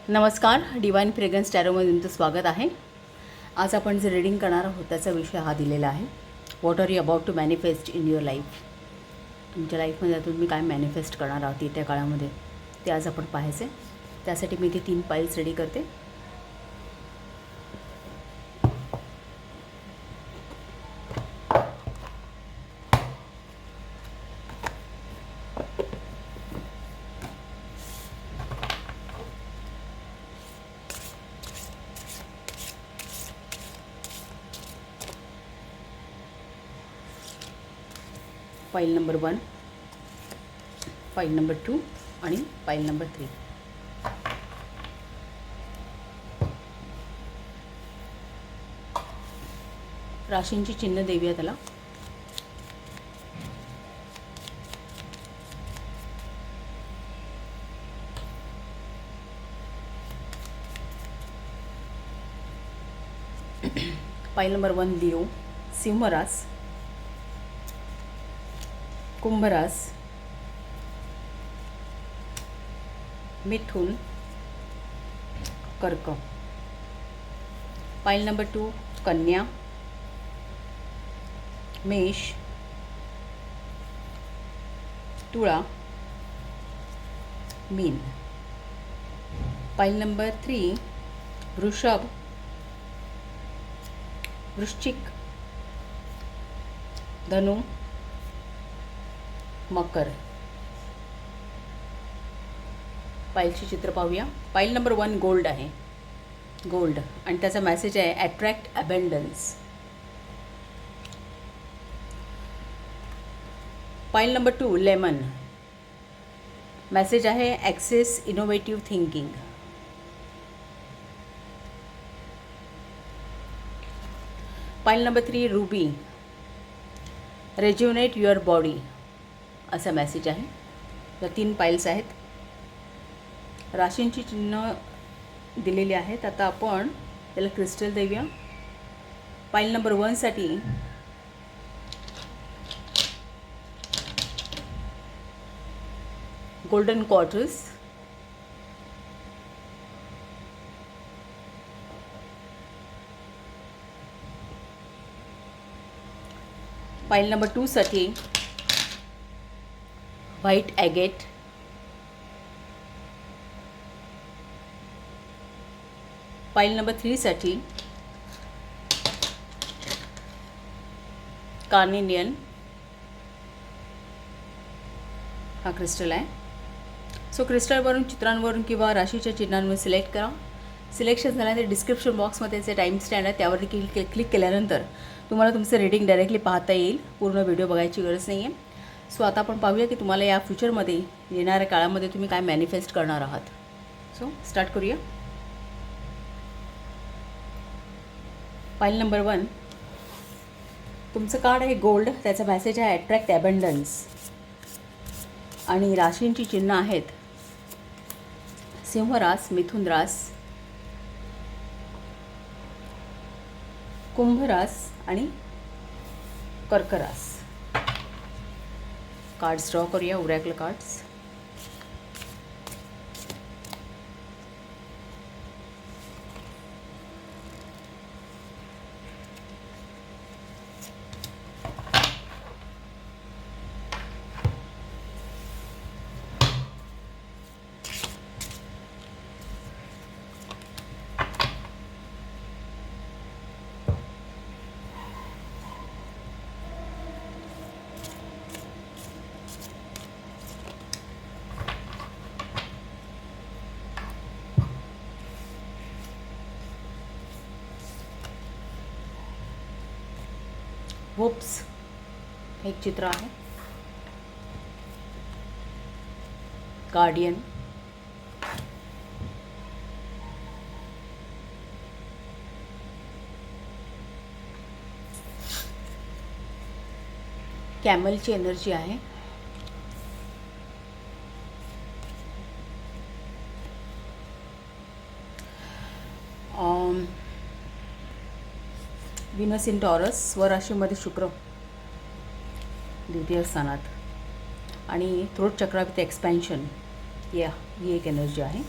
नमस्कार, divine fragrance टॅरोमध्ये तुमचं स्वागत आहे. आज आपण जे रीडिंग करणार आहोत त्याचा विषय हा दिलेला आहे, what are you about to manifest in your life. तुमच्या लाईफमध्ये तुम्ही काय मॅनिफेस्ट करणार आहात येत्या काळामध्ये ते आज आपण पाहायचे. त्यासाठी मी इथे 3 पाईल्स रेडी करते. पाईल नंबर 1, पाईल नंबर 2 आणि पाईल नंबर 3. राशींची चिन्ह देऊया त्याला. पाईल नंबर 1 लिओ, सिंह रास, कुंभ रास, मिथुन, कर्क. पाईल नंबर 2 कन्या, मेष, तुळा, मीन. पाईल नंबर 3 वृषभ, वृश्चिक, धनु, मकर. पाईलचे चित्र पाहूया. पाईल नंबर 1 गोल्ड आहे, गोल्ड, आणि त्याचा मेसेज आहे अट्रॅक्ट अबंडन्स. पाईल नंबर 2 लेमन, मेसेज आहे ॲक्सेस इनोव्हेटिव्ह थिंकिंग. पाईल नंबर 3 रुबी, रेज्युनेट युअर बॉडी, असा मेसेज आहे. या 3 पाईल्स आहेत. राशींची चिन्ह दिलेली आहेत. आता आपण त्याला क्रिस्टल देऊया. पाईल नंबर 1 साठी गोल्डन क्वार्ट्स, पाईल नंबर 2 साठी व्हाईट ॲगेट, पाईल नंबर 3 साठी कार्नेलियन. हा क्रिस्टल आहे. सो क्रिस्टलवरून, चित्रांवरून किंवा राशीच्या चिन्हांवर सिलेक्ट करा. सिलेक्शन झाल्यानंतर डिस्क्रिप्शन बॉक्समध्ये जे टाईम स्टँड आहे त्यावर क्लिक केल्यानंतर तुम्हाला तुमचं रीडिंग डायरेक्टली पाहता येईल. पूर्ण व्हिडिओ बघायची गरज नाही आहे. सो आता आपण पाहूया की तुम्हाला या फ्युचरमध्ये येणाऱ्या काळामध्ये तुम्ही काय मॅनिफेस्ट करणार आहात. सो स्टार्ट करूया. पाईल नंबर 1 तुमचं कार्ड आहे गोल्ड, त्याचा मेसेज आहे अट्रॅक्ट अबंडन्स. आणि राशींची चिन्ह आहेत सिंह रास, मिथुन रास, कुंभ रास आणि कर्क रास. कार्ड्स ड्रॉ करूया, ओरॅकल कार्ड्स. होप्स एक चित्र आहे. गार्डियन, कॅमलची एनर्जी आहे. विनस इन टॉरस, स्वराशीमध्ये शुक्र द्वितीय स्थानात, आणि थ्रोट चक्रा विथ एक्सपॅन्शन, ही एक एनर्जी आहे.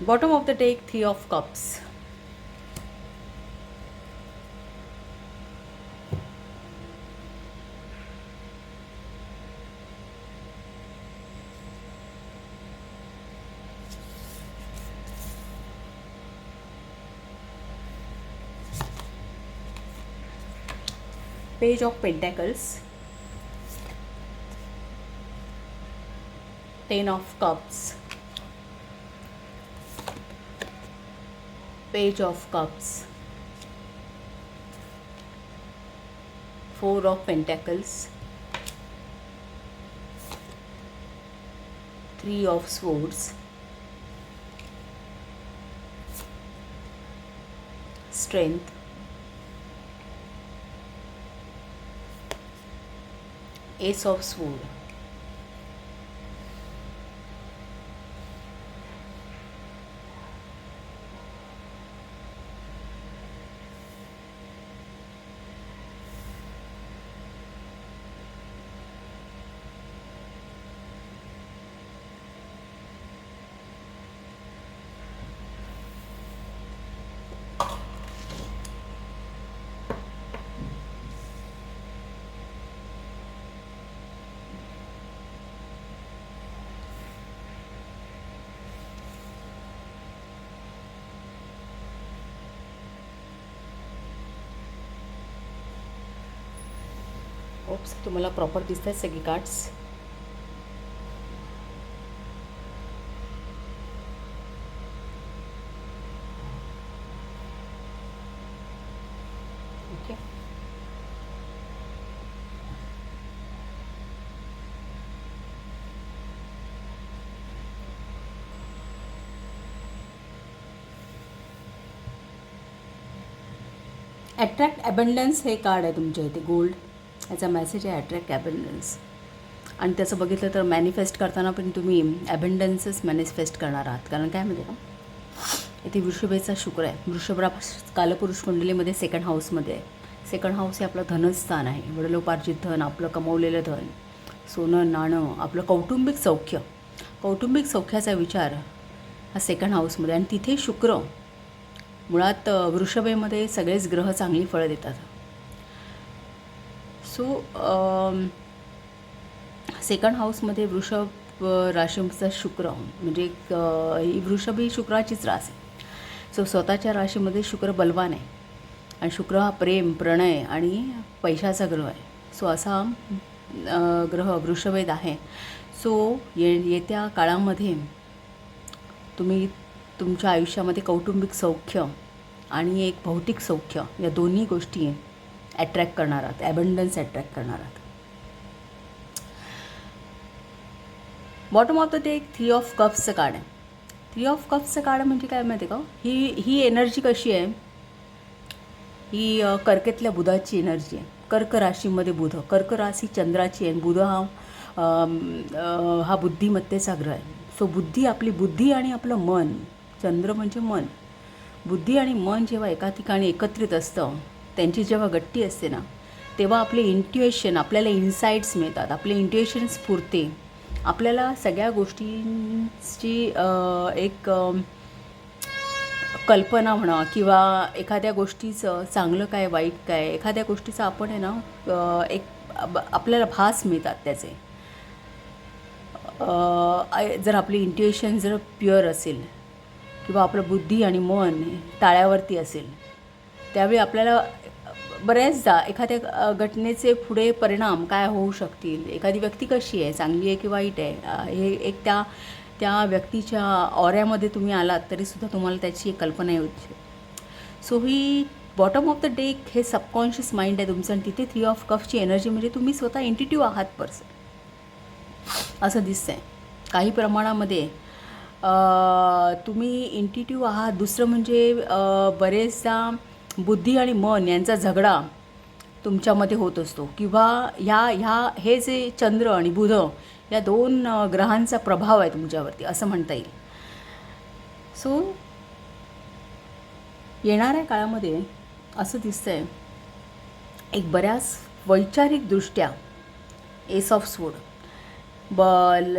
Bottom of the deck 3 of cups. Page of Pentacles, 10 of Cups, Page of Cups, 4 of Pentacles, 3 of Swords, Strength, Ace of Swords. Oops, तुम्हाला proper दिसत आहेत सगळी कार्ड्स. ओके, अट्रॅक्ट अबंडन्स हे card आहे तुमच्या इथे. गोल्ड याचा मेसेज आहे, अट्रॅक्ट अबंडन्स. आणि त्याचं बघितलं तर मॅनिफेस्ट करताना पण तुम्ही अबंडन्सच मॅनिफेस्ट करणार आहात. कारण काय माहिती का, इथे वृषभेचा शुक्र आहे. वृषभ कालपुरुष कुंडलीमध्ये सेकंड हाऊसमध्ये आहे. सेकंड हाऊस हे आपलं धनस्थान आहे. वडिलोपार्जित धन, आपलं कमवलेलं धन, सोनं नाणं, आपलं कौटुंबिक सौख्य, कौटुंबिक सौख्याचा विचार हा सेकंड हाऊसमध्ये. आणि तिथे शुक्र, मुळात वृषभेमध्ये सगळेच ग्रह चांगली फळं देतात. सो सेकंड हाऊसमध्ये वृषभ राशीचा शुक्र म्हणजे ही वृषभ ही शुक्राचीच रास आहे. सो स्वतःच्या राशीमध्ये शुक्र बलवान आहे आणि शुक्र हा प्रेम, प्रणय आणि पैशाचा ग्रह आहे. सो असा ग्रह वृषभेत आहे. सो येत्या काळामध्ये तुम्ही तुमच्या आयुष्यामध्ये कौटुंबिक सौख्य आणि एक भौतिक सौख्य या दोन्ही गोष्टी अट्रॅक्ट करणार आहात. अबंडन्स अट्रॅक्ट करणार आहात. Bottom of the deck 3 of कप्सचं कार्ड आहे. 3 ऑफ कप्सचं कार्ड म्हणजे काय माहिती आहे का, ही एनर्जी कशी आहे, ही कर्केतल्या बुधाची एनर्जी आहे. कर्क राशीमध्ये बुध, कर्क राशी चंद्राची आहे. बुध हा बुद्धिमत्तेचा ग्रह आहे. सो बुद्धी, आपली बुद्धी आणि आपलं मन, चंद्र म्हणजे मन, बुद्धी आणि मन जेव्हा एका ठिकाणी एकत्रित असतं, त्यांची जेव्हा गट्टी असते ना, तेव्हा आपले इंट्युएशन, आपल्याला इन्साईट्स मिळतात. आपले इंट्युएशन स्फुरते. आपल्याला सगळ्या गोष्टींची एक कल्पना म्हणा किंवा एखाद्या गोष्टीचं चांगलं काय वाईट काय, एखाद्या गोष्टीचं आपण आहे ना एक आपल्याला भास मिळतात त्याचे. जर आपली इंट्युएशन जर प्युअर असेल किंवा आपलं बुद्धी आणि मन ताळ्यावरती असेल, त्यावेळी आपल्याला बऱ्याचदा एखाद्या घटनेचे पुढे परिणाम काय होऊ शकतील, एखादी व्यक्ती कशी आहे, चांगली आहे की वाईट आहे, हे एक त्या व्यक्तीच्या ऑऱ्यामध्ये तुम्ही आलात तरीसुद्धा तुम्हाला त्याची एक कल्पना येऊ शकते. So he bottom of the deck हे सबकॉन्शियस माइंड आहे तुमचं. आणि तिथे 3 ऑफ कप्सची एनर्जी म्हणजे तुम्ही स्वतः इंट्युटिव्ह आहात पर्सन असं दिसतं आहे. काही प्रमाणामध्ये तुम्ही इंट्युटिव्ह आहात. दुसरं म्हणजे बरेचदा बुद्धी आणि मन यांचा झगडा तुमच्यामध्ये होत असतो किंवा हे जे चंद्र आणि बुध या 2 ग्रहांचा प्रभाव आहे तुमच्यावरती असं म्हणता येईल. सो येणाऱ्या काळामध्ये असं दिसतं आहे एक बऱ्याच वैचारिकदृष्ट्या एस ऑफ स्वोर्ड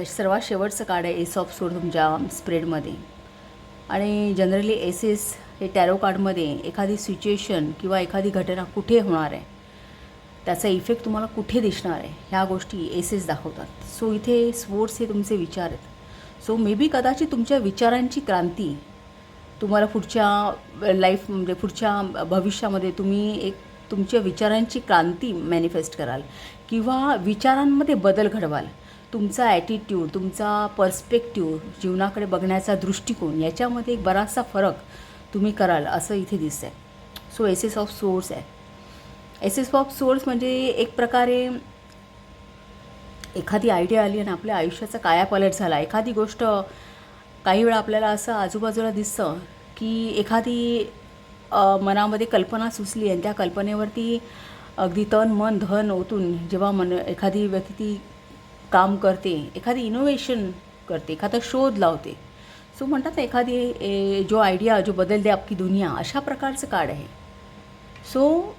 सर्वात शेवटचं कार्ड आहे एस ऑफ स्वोर्ड तुमच्या स्प्रेडमध्ये. आणि जनरली एसेस हे टॅरो कार्डमध्ये एखादी सिच्युएशन किंवा एखादी घटना कुठे होणार आहे, त्याचा इफेक्ट तुम्हाला कुठे दिसणार आहे, ह्या गोष्टी एसेस दाखवतात. सो इथे स्पोर्ट्स हे तुमचे विचार आहेत. सो मे बी कदाचित तुमच्या विचारांची क्रांती तुम्हाला पुढच्या लाईफ म्हणजे पुढच्या भविष्यामध्ये तुम्ही एक तुमच्या विचारांची क्रांती मॅनिफेस्ट कराल किंवा विचारांमध्ये बदल घडवाल. तुमचा ॲटिट्यूड, तुमचा पर्स्पेक्टिव्ह, जीवनाकडे बघण्याचा दृष्टिकोन याच्यामध्ये एक बराचसा फरक तुम्ही कराल असं इथे दिसतं आहे. सो एसेस ऑफ सोर्स आहे. एसेस ऑफ सोर्स म्हणजे एक प्रकारे एखादी आयडिया आली आणि आपल्या आयुष्याचा कायापालट झाला. एखादी गोष्ट काही वेळा आपल्याला असं आजूबाजूला दिसतं की एखादी मनामध्ये कल्पना सुचली आणि त्या कल्पनेवरती अगदी तन मन धन ओतून जेव्हा एखादी व्यक्ती काम करते, एखादी इनोव्हेशन करते, एखादा शोध लावते. सो म्हणतात ना एखादी जो आयडिया जो बदल दे आपकी दुनिया, अशा प्रकारचं कार्ड आहे. सो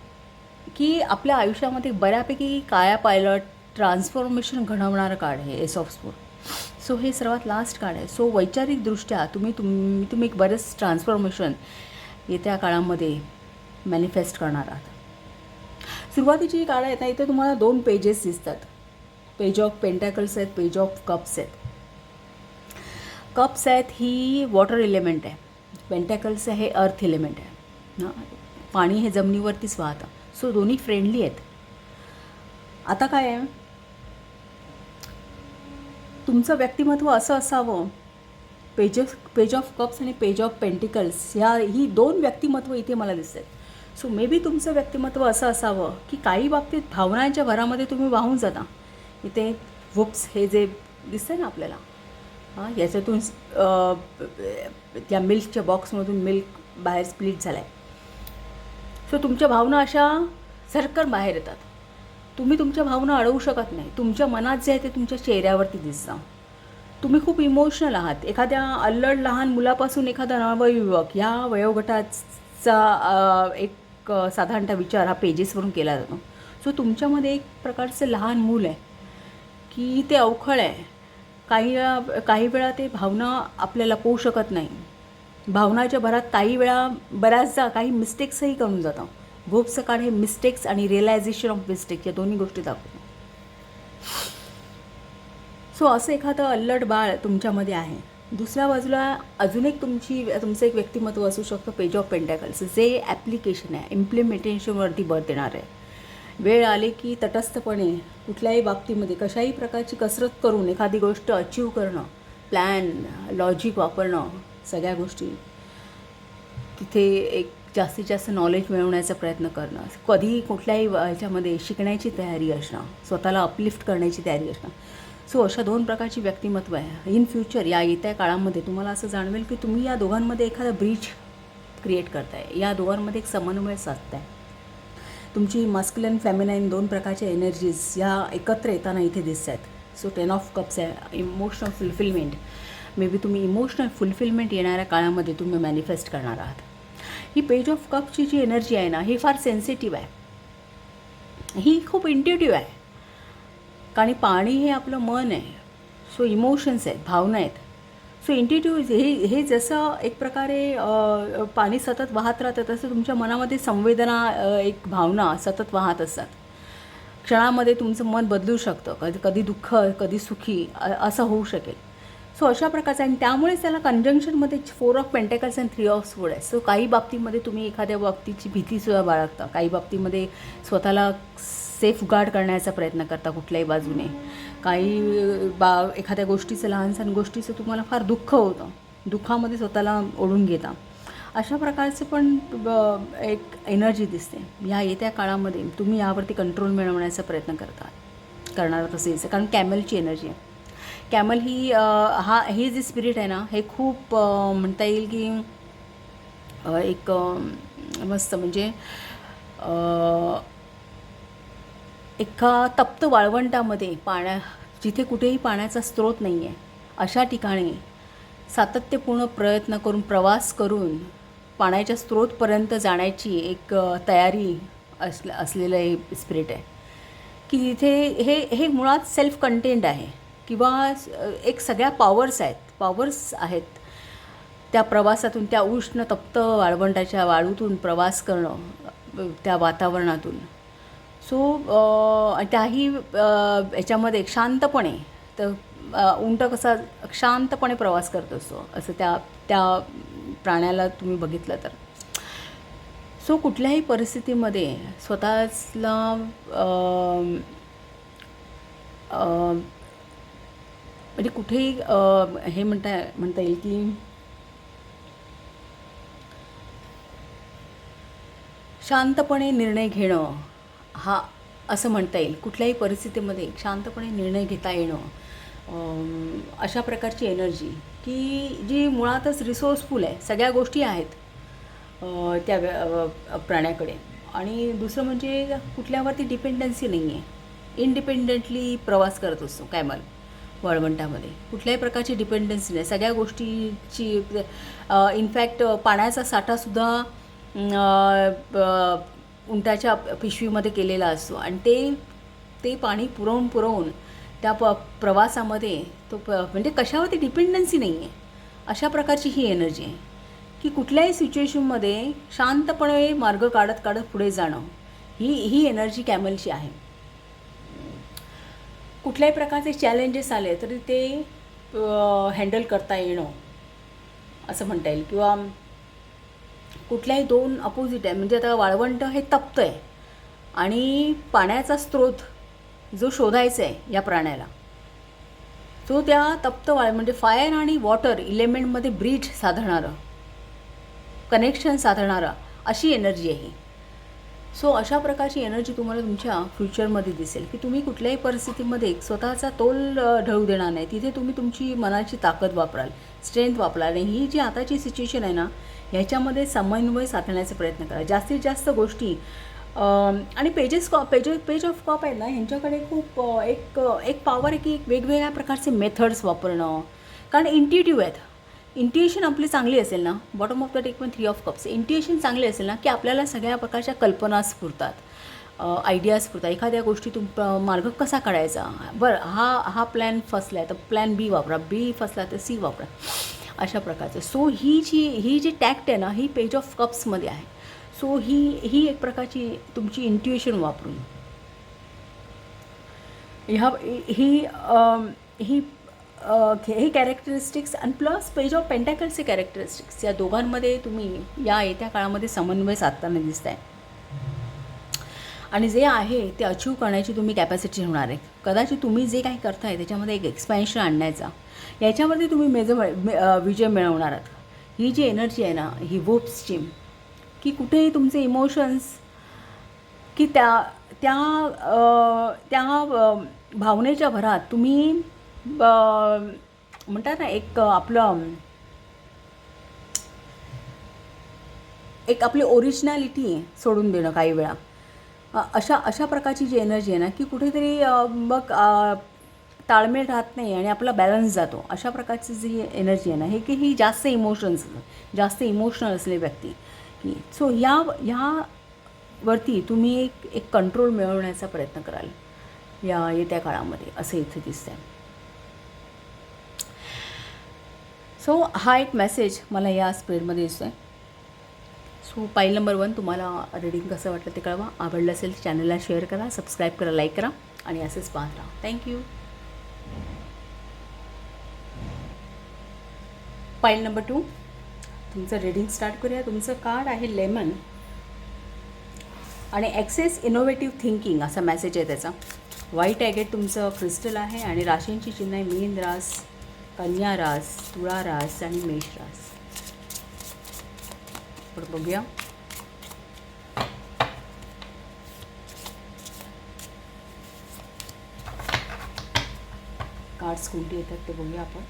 की आपल्या आयुष्यामध्ये बऱ्यापैकी कायापालट ट्रान्सफॉर्मेशन घडवणारं कार्ड आहे एस ऑफ स्पोर्ट. सो हे सर्वात लास्ट कार्ड आहे. सो वैचारिकदृष्ट्या तुम्ही एक बरेच ट्रान्सफॉर्मेशन येत्या काळामध्ये मॅनिफेस्ट करणार आहात. सुरुवातीची काळं आहेत ना, इथे तुम्हाला 2 पेजेस दिसतात. पेज ऑफ पेंटॅकल्स आहेत, पेज ऑफ कप्स आहेत. कप्स आहेत ही वॉटर एलिमेंट आहे, पेंटॅकल्स हे अर्थ एलिमेंट आहे ना, पाणी हे जमिनीवरतीच वाहतं. सो दोन्ही फ्रेंडली आहेत. आता काय आहे, तुमचं व्यक्तिमत्व असं असावं. पेज ऑफ कप्स आणि पेज ऑफ पेंटिकल्स ही 2 व्यक्तिमत्व इथे मला दिसत आहेत. सो मे बी तुमचं व्यक्तिमत्व असं असावं की काही बाबतीत भावनांच्या भरामध्ये तुम्ही वाहून जाता. इथे वुप्स हे जे दिसतं ना आपल्याला, याच्यातून त्या मिल्कच्या बॉक्समधून मिल्क बाहेर स्प्लिट झाला आहे. सो तुमच्या भावना अशा झटकन बाहेर येतात. तुम्ही तुमच्या भावना अडवू शकत नाही. तुमच्या मनात जे आहे ते तुमच्या चेहऱ्यावरती दिसतं. तुम्ही खूप इमोशनल आहात. एखाद्या अल्लड लहान मुलापासून एखादा नवयुवक या वयोगटाचा एक साधारणतः विचार हा पेजेसवरून केला जातो. सो तुमच्यामध्ये एक प्रकारचं लहान मूल आहे की ते अवखळ आहे. काही वेळा ते भावना आपल्याला पोहू शकत नाही. भावनाच्या भरात बऱ्याचदा काही मिस्टेक्सही करून जातं. वुप्सचं कार्ड हे मिस्टेक्स आणि रिअलायझेशन ऑफ मिस्टेक्स या दोन्ही गोष्टी दाखवतो. सो असं एखादं अल्लड बाळ तुमच्यामध्ये आहे. दुसऱ्या बाजूला अजून एक तुमचं एक व्यक्तिमत्व असू शकतं, पेज ऑफ पेंटॅकल्स, जे ॲप्लिकेशन आहे, इम्प्लिमेंटेशनवरती भर देणार आहे. वेळ आले की तटस्थपणे कुठल्याही बाबतीमध्ये कशाही प्रकारची कसरत करून एखादी गोष्ट अचीव करणं, प्लॅन लॉजिक वापरणं, सगळ्या गोष्टी तिथे एक जास्तीत जास्त नॉलेज मिळवण्याचा प्रयत्न करणं, कधी कुठल्याही ह्याच्यामध्ये शिकण्याची तयारी असणं, स्वतःला अपलिफ्ट करण्याची तयारी असणं. सो अशा 2 प्रकारची व्यक्तिमत्व आहे. इन फ्युचर या येत्या काळामध्ये तुम्हाला असं जाणवेल की तुम्ही या दोघांमध्ये एखादा ब्रिज क्रिएट करताय, या दोघांमध्ये एक समन्वय साधताय. तुमची मस्क्युलिन फेमिनाईन 2 प्रकारच्या एनर्जीज या एकत्र येताना इथे दिसत आहेत. सो 10 ऑफ कप्स आहे, इमोशनल फुलफिलमेंट. मे बी तुम्ही इमोशनल फुलफिलमेंट येणाऱ्या काळामध्ये तुम्ही मॅनिफेस्ट करणार आहात. ही पेज ऑफ कपची जी एनर्जी आहे ना, ही फार सेन्सिटिव्ह आहे, ही खूप इंट्युटिव्ह आहे. कारण पाणी हे आपलं मन आहे. सो इमोशन्स आहेत, भावना आहेत. सो इंट्युटिव्ह हे जसं एक प्रकारे पाणी सतत वाहत राहतं तसं तुमच्या मनामध्ये संवेदना, एक भावना सतत वाहत असतात. क्षणामध्ये तुमचं मन बदलू शकतं, कधी दुःख कधी सुखी असं होऊ शकेल. सो अशा प्रकारचं, आणि त्यामुळेच त्याला कंजंक्शनमध्ये 4 ऑफ पेंटॅकल्स आणि 3 ऑफ स्वॉर्ड आहे. सो काही बाबतीमध्ये तुम्ही एखाद्या बाबतीची भीतीसुद्धा बाळगता, काही बाबतीमध्ये स्वतःला सेफ गार्ड करण्याचा प्रयत्न करता कुठल्याही बाजूने. एखाद्या गोष्टीचं, लहानसहान गोष्टीचं तुम्हाला फार दुःख होतं, दुःखामध्ये स्वतःला ओढून घेता. अशा प्रकारचं पण एक एनर्जी दिसते. या येत्या काळामध्ये तुम्ही यावरती कंट्रोल मिळवण्याचा प्रयत्न करणार तसेच, कारण कॅमलची एनर्जी आहे. कॅमल हे जे स्पिरिट आहे ना, हे खूप म्हणता येईल की एक मस्त म्हणजे एका तप्त वाळवंटामध्ये जिथे कुठेही पाण्याचा स्रोत नाही आहे अशा ठिकाणी सातत्यपूर्ण प्रयत्न करून, प्रवास करून पाण्याच्या स्रोतपर्यंत जाण्याची एक तयारी असलेलं हे स्पिरिट आहे की तिथे हे मुळात सेल्फ कंटेंट आहे किंवा एक सगळ्या पॉवर्स आहेत त्या प्रवासातून, त्या उष्ण तप्त वाळवंटाच्या वाळूतून प्रवास करणं, त्या वातावरणातून. सो त्याही याच्यामध्ये शांतपणे, तर उंट कसा शांतपणे प्रवास करत असतो, असं त्या त्या प्राण्याला तुम्ही बघितलं तर. सो कुठल्याही परिस्थितीमध्ये स्वतःला म्हणजे कुठेही हे म्हणता येईल की शांतपणे निर्णय घेणं, हा असं म्हणता येईल. कुठल्याही परिस्थितीमध्ये शांतपणे निर्णय घेता येणं, अशा प्रकारची एनर्जी की जी मुळातच रिसोर्सफुल आहे. सगळ्या गोष्टी आहेत त्या प्राण्याकडे. आणि दुसरं म्हणजे कुठल्यावरती डिपेंडन्सी नाही आहे. इंडिपेंडेंटली प्रवास करत असतो कॅमल वाळवंटामध्ये. कुठल्याही प्रकारची डिपेंडन्सी नाही. सगळ्या गोष्टीची इनफॅक्ट पाण्याचा साठासुद्धा उंटाच्या पिशवीमध्ये केलेला असतो. आणि ते पाणी पुरवून त्या प्रवासामध्ये तो म्हणजे कशावरती डिपेंडन्सी नाही आहे. अशा प्रकारची ही एनर्जी आहे की कुठल्याही सिच्युएशनमध्ये शांतपणे मार्ग काढत पुढे जाणं, ही एनर्जी कॅमलची आहे. कुठल्याही प्रकारचे चॅलेंजेस आले तरी ते हँडल करता येणं असं म्हणता येईल. किंवा कुठल्याही दोन अपोजिट आहे, म्हणजे आता वाळवंट हे तप्त आहे आणि पाण्याचा स्रोत जो शोधायचा आहे या प्राण्याला, तो त्या तप्त म्हणजे फायर आणि वॉटर इलेमेंटमध्ये ब्रिज साधणारं, कनेक्शन साधणारं अशी एनर्जी आहे. सो अशा प्रकारची एनर्जी तुम्हाला तुमच्या फ्युचरमध्ये दिसेल की तुम्ही कुठल्याही परिस्थितीमध्ये स्वतःचा तोल ढळू देणार नाही. तिथे तुम्ही तुमची मनाची ताकद वापराल, स्ट्रेंथ वापराल. आणि ही जी आताची सिच्युएशन आहे ना, ह्याच्यामध्ये समन्वय साधण्याचा प्रयत्न करा. जास्तीत जास्त गोष्टी आणि पेज ऑफ कप आहेत ना, ह्यांच्याकडे खूप एक पॉवर आहे की वेगवेगळ्या प्रकारचे मेथड्स वापरणं. कारण इंट्युटिव्ह आहेत. इंट्युएशन आपली चांगली असेल ना, बॉटम ऑफ द डेक पण 3 ऑफ कप्स, इंट्युएशन चांगले असेल ना की आपल्याला सगळ्या प्रकारच्या कल्पना स्फुरतात, आयडियाज स्फुरतात. एखाद्या गोष्टीतून मार्ग कसा काढायचा, बरं हा प्लॅन फसला आहे तर प्लॅन बी वापरा, बी फसला तर सी वापरा, अशा प्रकारचं. सो ही जी टॅक्ट आहे ना, ही पेज ऑफ कप्समध्ये आहे. सो ही एक प्रकारची तुमची इंट्युएशन वापरून ही कॅरेक्टरिस्टिक्स आणि प्लस पेज ऑफ पेंटॅकल्सचे कॅरेक्टरिस्टिक्स, या दोघांमध्ये तुम्ही या येत्या काळामध्ये समन्वय साधताना दिसत आहे. आणि जे आहे ते अचीव करण्याची तुम्ही कॅपॅसिटी होणार आहे. कदाचित तुम्ही जे काही करताय त्याच्यामध्ये एक एक्सपॅन्शन आणण्याचा, याच्यावरती तुम्ही विजय मिळवणार आहात. ही जी एनर्जी आहे ना, ही वूप्सची, की कुठेही तुमचे इमोशन्स की त्या भावनेच्या भरात तुम्ही म्हणतात ना, एक आपली ओरिजिनॅलिटी सोडून देणं काही वेळा, अशा प्रकारची जी एनर्जी आहे ना, की कुठेतरी मग ताळमेळ राहत नाही आणि आपला बॅलन्स जातो. अशा प्रकारची जी एनर्जी आहे ना, हे की ही जास्त इमोशनल असलेली व्यक्ती की. सो ह्यावरती तुम्ही एक कंट्रोल मिळवण्याचा प्रयत्न कराल या येत्या काळामध्ये, असं इथे दिसतं आहे. सो हा एक मेसेज मला या स्प्रेडमध्ये दिसतो आहे. सो पाईल नंबर 1, तुम्हाला रीडिंग कसं वाटलं ते कळवा. आवडलं असेल तर चॅनलला शेअर करा, सबस्क्राईब करा, लाईक करा आणि असेच पाहत राहा. थँक्यू. पाईल नंबर 2, तुमचं रीडिंग स्टार्ट करूया. तुमचं कार्ड आहे लेमन आणि ॲक्सेस इनोव्हेटिव्ह थिंकिंग असा मेसेज आहे त्याचा. व्हाईट ॲगेट तुमचं क्रिस्टल आहे आणि राशींची चिन्ह आहे मीन रास, कन्या रास, तुळा रास आणि मेष रास. पण बघूया कार्ड्स कोणती येतात ते बघूया आपण.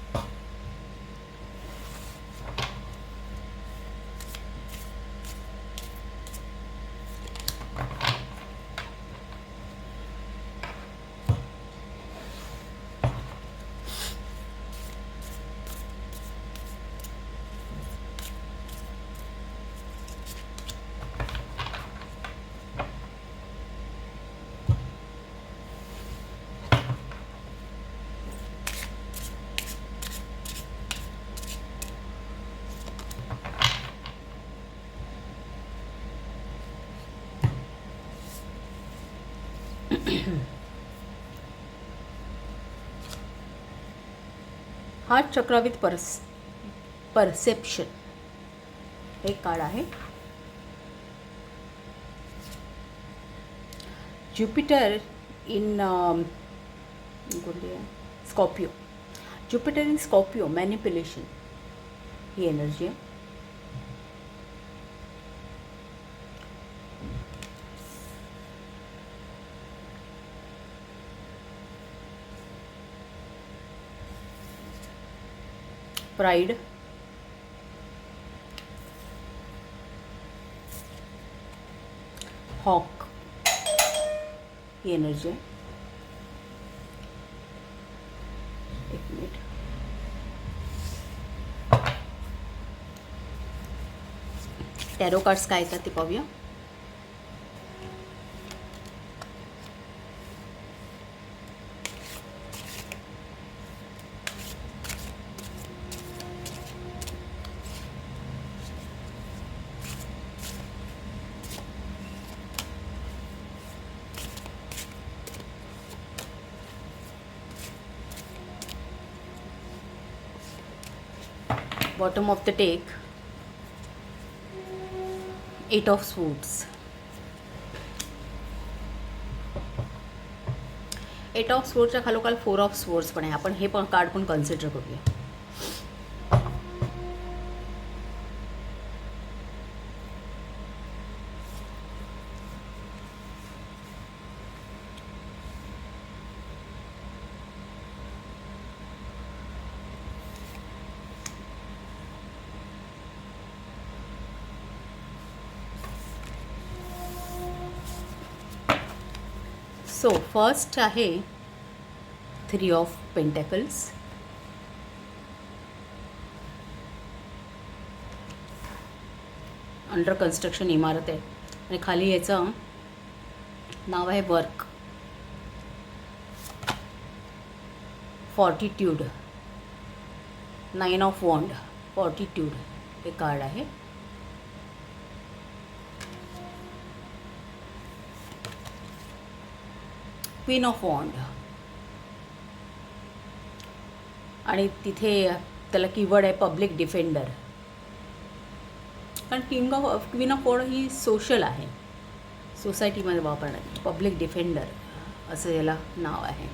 हार्ट चक्र विथ परसेप्शन हे कार्ड आहे. Jupiter in Scorpio. Jupiter in Scorpio manipulation he energy आहे. प्राइड. हॉक ही एनर्जी आहे. एक मिनिट. टॅरो कार्ड्स काय येतात ते पाहूया. Bottom of the deck, 8 of Swords. 8 of Swordsच्या खालोखाल 4 of Swords पण आहे. आपण हे पण कार्ड पण कन्सिडर करूया. सो फर्स्ट आहे 3 ऑफ पेंटॅकल्स. अंडर कन्स्ट्रक्शन इमारत आहे आणि खाली याचं नाव आहे वर्क. फॉर्टिट्यूड. 9 ऑफ वॉन्ड. फॉर्टिट्यूड हे कार्ड आहे. क्वीन ऑफ वॉन्ड आणि तिथे त्याला कीवर्ड आहे पब्लिक डिफेंडर. कारण क्वीन ऑफ वॉन्ड ही सोशल आहे, सोसायटीमध्ये वापरण्यात. पब्लिक डिफेंडर असं याला नाव आहे.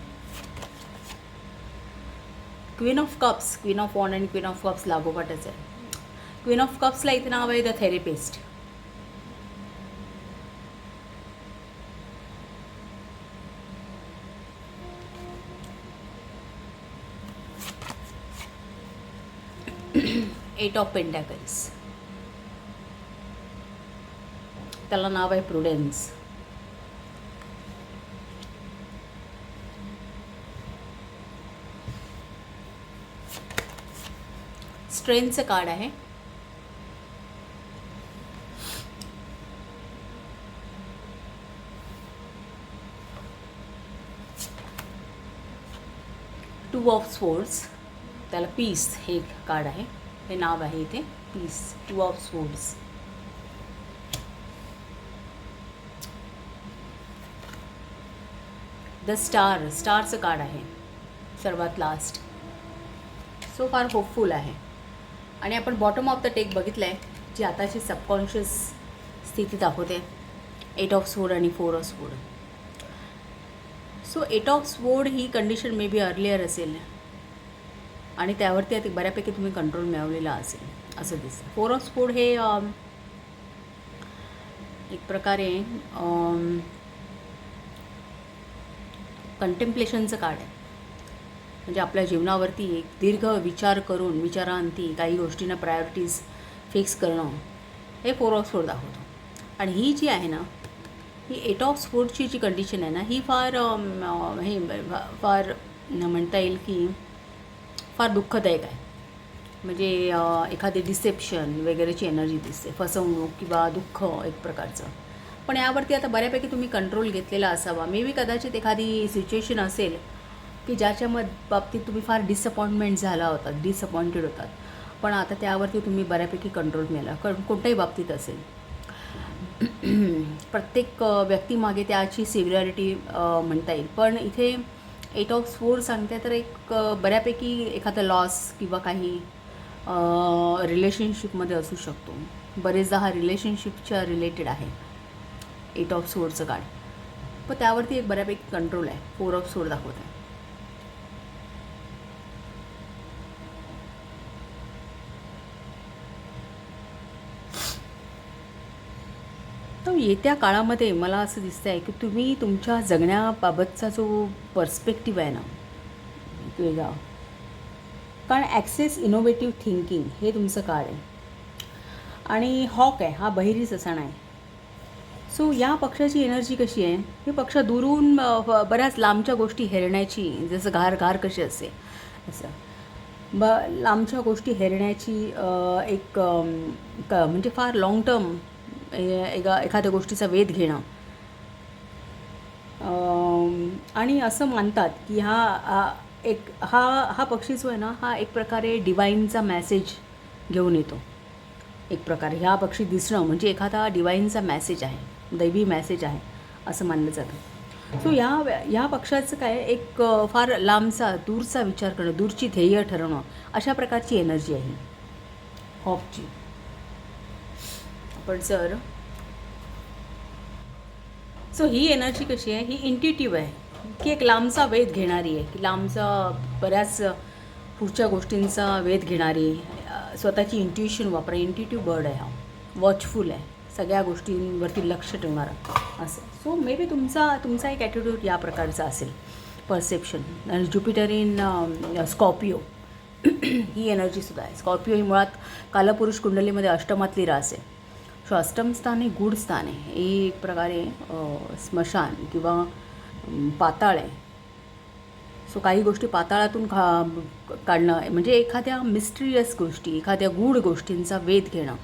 Queen of cups. Queen of wand आणि क्वीन ऑफ कप्स लागोपाठच आहे. क्वीन ऑफ कप्सला इथे नाव आहे the therapist. Eight of pentacles त्याला नाव आहे प्रुडेन्स. स्ट्रेंथचं कार्ड आहे. टू ऑफ स्वॉर्ड्स त्याला पीस हे कार्ड आहे. हे नाव आहे इथे peace. 2 of swords. The star. स्टारचं कार्ड आहे सर्वात लास्ट. सो फार होपफुल आहे. आणि आपण बॉटम ऑफ द टेक बघितलं आहे जी आताची सबकॉन्शियस स्थिती दाखवते. 8 ऑफ स्वॉर्ड आणि 4 of sword. So 8 of sword he condition may be earlier असेल आणि त्यावरती आता बऱ्यापैकी तुम्ही कंट्रोल मिळवलेला असेल असं दिसतं. 4 ऑफ स्वॉर्ड हे एक प्रकारे कंटेम्प्लेशनचं कार्ड आहे. म्हणजे आपल्या जीवनावरती एक दीर्घ विचार करून विचारांती काही गोष्टींना प्रायोरिटीज फिक्स करणं हे 4 ऑफ स्वॉर्ड दाखवतो. आणि ही जी आहे ना ही 8 ऑफ स्वॉर्डची जी कंडिशन आहे ना ही फार म्हणता येईल की फार दुःखदायक आहे. म्हणजे एखादी डिसेप्शन वगैरेची एनर्जी दिसते, फसवणूक किंवा दुःख एक प्रकारचं. पण यावरती आता बऱ्यापैकी तुम्ही कंट्रोल घेतलेला असावा. मे बी कदाचित एखादी सिच्युएशन असेल की ज्याच्या बाबतीत तुम्ही फार डिसअपॉइंटमेंट झाला होता, डिसअपॉइंटेड होतात, पण आता त्यावरती तुम्ही बऱ्यापैकी कंट्रोल मिळाला. कोणत्याही बाबतीत असेल. प्रत्येक व्यक्तीमागे त्याची सिव्हिलॅरिटी म्हणता येईल. पण इथे 8 ऑफ स्पोर्ड सांगते तर एक बऱ्यापैकी एखादा लॉस किंवा काही रिलेशनशिपमध्ये असू शकतो. बरेचदा हा रिलेशनशिपच्या रिलेटेड आहे 8 ऑफ सोर्डचं कार्ड. पण त्यावरती एक बऱ्यापैकी कंट्रोल आहे. 4 ऑफ सोर्ड दाखवत आहे. तर येत्या काळामध्ये मला असं दिसतं आहे की तुम्ही तुमच्या जगण्याबाबतचा जो पर्स्पेक्टिव्ह आहे ना वेगळा, कारण ॲक्सेस इनोव्हेटिव्ह थिंकिंग हे तुमचं कार्ड आहे. आणि हॉक आहे, हा बहिरीचा सण आहे. सो या पक्षाची एनर्जी कशी आहे, हे पक्ष दुरून बऱ्याच लांबच्या गोष्टी हेरण्याची, जसं घार कशी असते असं लांबच्या गोष्टी हेरण्याची एक म्हणजे फार लाँग टर्म एखाद्या गोष्टीचा वेध घेणं. आणि असं मानतात की हा पक्षी जो आहे ना, हा एक प्रकारे डिवाईनचा मेसेज घेऊन येतो. एक प्रकारे ह्या पक्षी दिसणं म्हणजे एखादा डिवाईनचा मेसेज आहे, दैवी मेसेज आहे असं मानलं जातं. सो या पक्षाचं काय एक फार लांबचा दूरचा विचार करणं, दूरची ध्येय ठरवणं, अशा प्रकारची एनर्जी आहे हॉकची. पण सर सो ही एनर्जी कशी आहे, ही इंट्युटिव्ह आहे की एक लांबचा वेध घेणारी आहे, की लांबचा बऱ्याच पुढच्या गोष्टींचा वेध घेणारी, स्वतःची इंट्युशन वापरा. इंट्युटिव्ह बर्ड आहे हा, वॉचफुल आहे, सगळ्या गोष्टींवरती लक्ष ठेवणारा असं. सो मे बी तुमचा एक ॲटिट्यूड या प्रकारचा असेल, परसेप्शन. आणि ज्युपिटर इन स्कॉर्पिओ ही एनर्जीसुद्धा आहे. स्कॉर्पिओ ही मुळात कालपुरुष कुंडलीमध्ये अष्टमातली रास आहे. सो अष्टम स्थान हे गूढ स्थान आहे, हे एक प्रकारे स्मशान किंवा पाताळ आहे. सो काही गोष्टी पाताळातून काढणं म्हणजे एखाद्या मिस्टिरियस गोष्टी, एखाद्या गूढ गोष्टींचा वेध घेणं,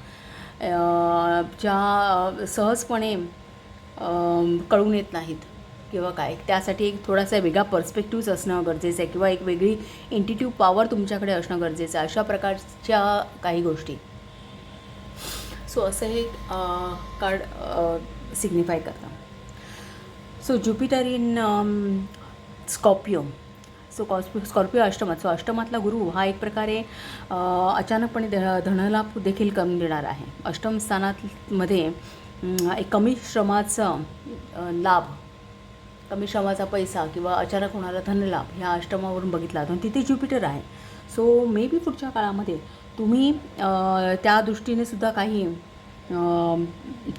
ज्या सहजपणे कळून येत नाहीत किंवा काय, त्यासाठी एक थोडासा वेगळा पर्स्पेक्टिव्ह असणं गरजेचं आहे किंवा एक वेगळी इंट्युटिव्ह पॉवर तुमच्याकडे असणं गरजेचं आहे, अशा प्रकारच्या काही गोष्टी. सो असं हे कार्ड सिग्निफाय करतं. So Jupiter in Scorpio. So Scorpio अष्टमात. सो अष्टमातला गुरु हा एक प्रकारे अचानकपणे धनलाभ देखील कमी देणार आहे. अष्टम स्थानामध्ये एक कमी श्रमाचा लाभ, कमी श्रमाचा पैसा किंवा अचानक होणारा धनलाभ ह्या अष्टमावरून बघितला तर तिथे ज्युपिटर आहे. सो मे बी पुढच्या काळामध्ये तुम्ही त्या दृष्टीने सुद्धा काही